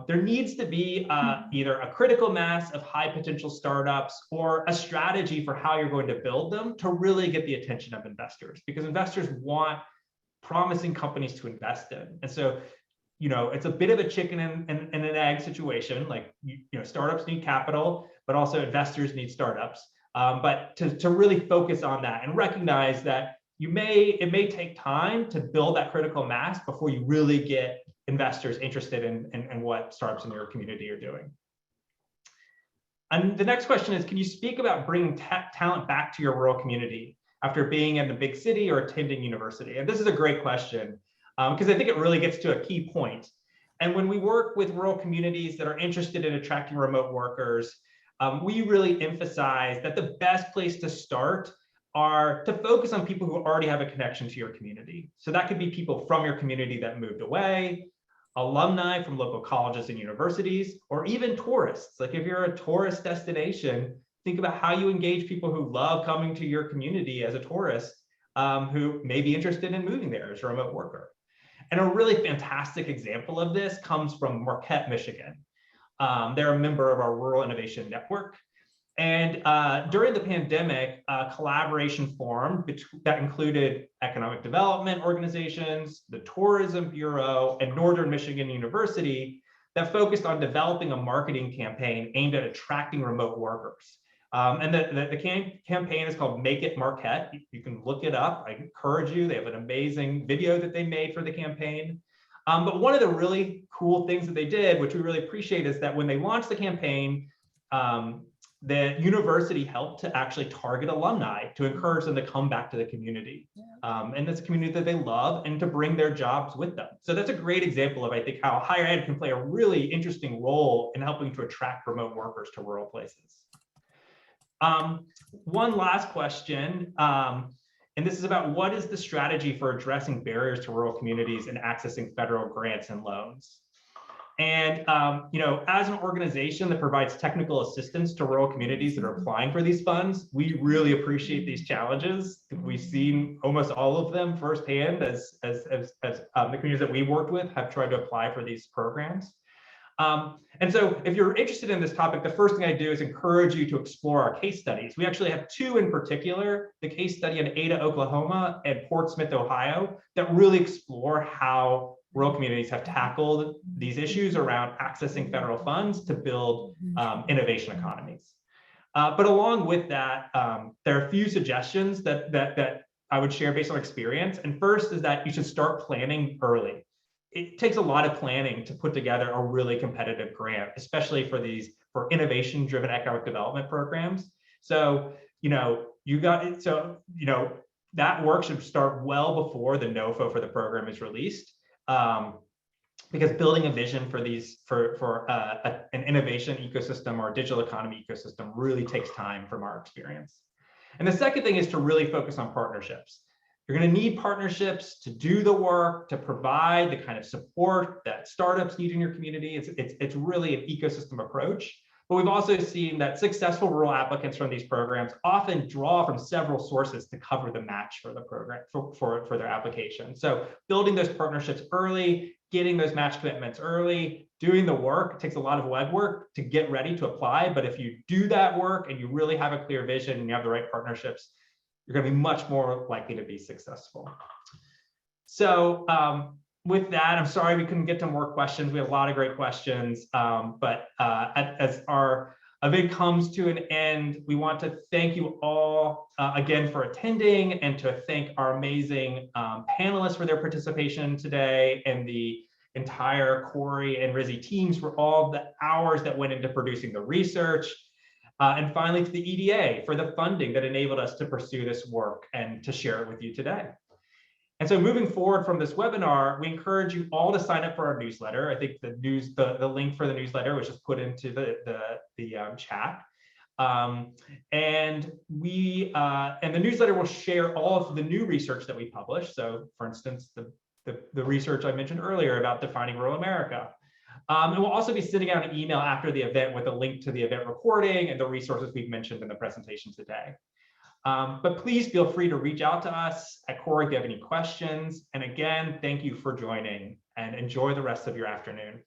there needs to be either a critical mass of high potential startups or a strategy for how you're going to build them to really get the attention of investors, because investors want promising companies to invest in. And so, it's a bit of a chicken and an egg situation. Like, startups need capital, but also investors need startups. But to really focus on that and recognize that it may take time to build that critical mass before you really get investors interested in what startups in your community are doing. And the next question is, can you speak about bringing talent back to your rural community after being in the big city or attending university? And this is a great question because I think it really gets to a key point. And when we work with rural communities that are interested in attracting remote workers, we really emphasize that the best place to start are to focus on people who already have a connection to your community. So that could be people from your community that moved away, alumni from local colleges and universities, or even tourists. Like if you're a tourist destination, think about how you engage people who love coming to your community as a tourist, who may be interested in moving there as a remote worker. And a really fantastic example of this comes from Marquette, Michigan. They're a member of our Rural Innovation Network. And during the pandemic, a collaboration formed that included economic development organizations, the Tourism Bureau, and Northern Michigan University that focused on developing a marketing campaign aimed at attracting remote workers. And the campaign is called Make It Marquette. You can look it up. I encourage you. They have an amazing video that they made for the campaign. But one of the really cool things that they did, which we really appreciate, is that when they launched the campaign, the university helped to actually target alumni to encourage them to come back to the community. And it's a community that they love and to bring their jobs with them. So that's a great example of, I think, how higher ed can play a really interesting role in helping to attract remote workers to rural places. One last question, and this is about what is the strategy for addressing barriers to rural communities and accessing federal grants and loans? And, as an organization that provides technical assistance to rural communities that are applying for these funds, we really appreciate these challenges. We've seen almost all of them firsthand as the communities that we worked with have tried to apply for these programs. And so if you're interested in this topic, the first thing I do is encourage you to explore our case studies. We actually have two in particular, the case study in Ada, Oklahoma and Portsmouth, Ohio, that really explore how rural communities have tackled these issues around accessing federal funds to build innovation economies. But along with that, there are a few suggestions that I would share based on experience. And first is that you should start planning early. It takes a lot of planning to put together a really competitive grant, especially for innovation-driven economic development programs. So, that work should start well before the NOFO for the program is released. Because building a vision for an innovation ecosystem or a digital economy ecosystem really takes time from our experience. And the second thing is to really focus on partnerships. You're going to need partnerships to do the work, to provide the kind of support that startups need in your community. It's really an ecosystem approach. But we've also seen that successful rural applicants from these programs often draw from several sources to cover the match for the program, for their application. So building those partnerships early, getting those match commitments early, doing the work, it takes a lot of legwork to get ready to apply. But if you do that work and you really have a clear vision and you have the right partnerships, you're going to be much more likely to be successful. So with that, I'm sorry we couldn't get to more questions. We have a lot of great questions, but as our event comes to an end, we want to thank you all again for attending and to thank our amazing panelists for their participation today and the entire Corey and Rizzy teams for all the hours that went into producing the research. And finally to the EDA for the funding that enabled us to pursue this work and to share it with you today. And And so moving forward from this webinar, we encourage you all to sign up for our newsletter. I think the link for the newsletter was just put into the chat. And the newsletter will share all of the new research that we publish. So for instance, the research I mentioned earlier about defining rural America. And we'll also be sending out an email after the event with a link to the event recording and the resources we've mentioned in the presentation today. But please feel free to reach out to us at Corey if you have any questions. And again, thank you for joining and enjoy the rest of your afternoon.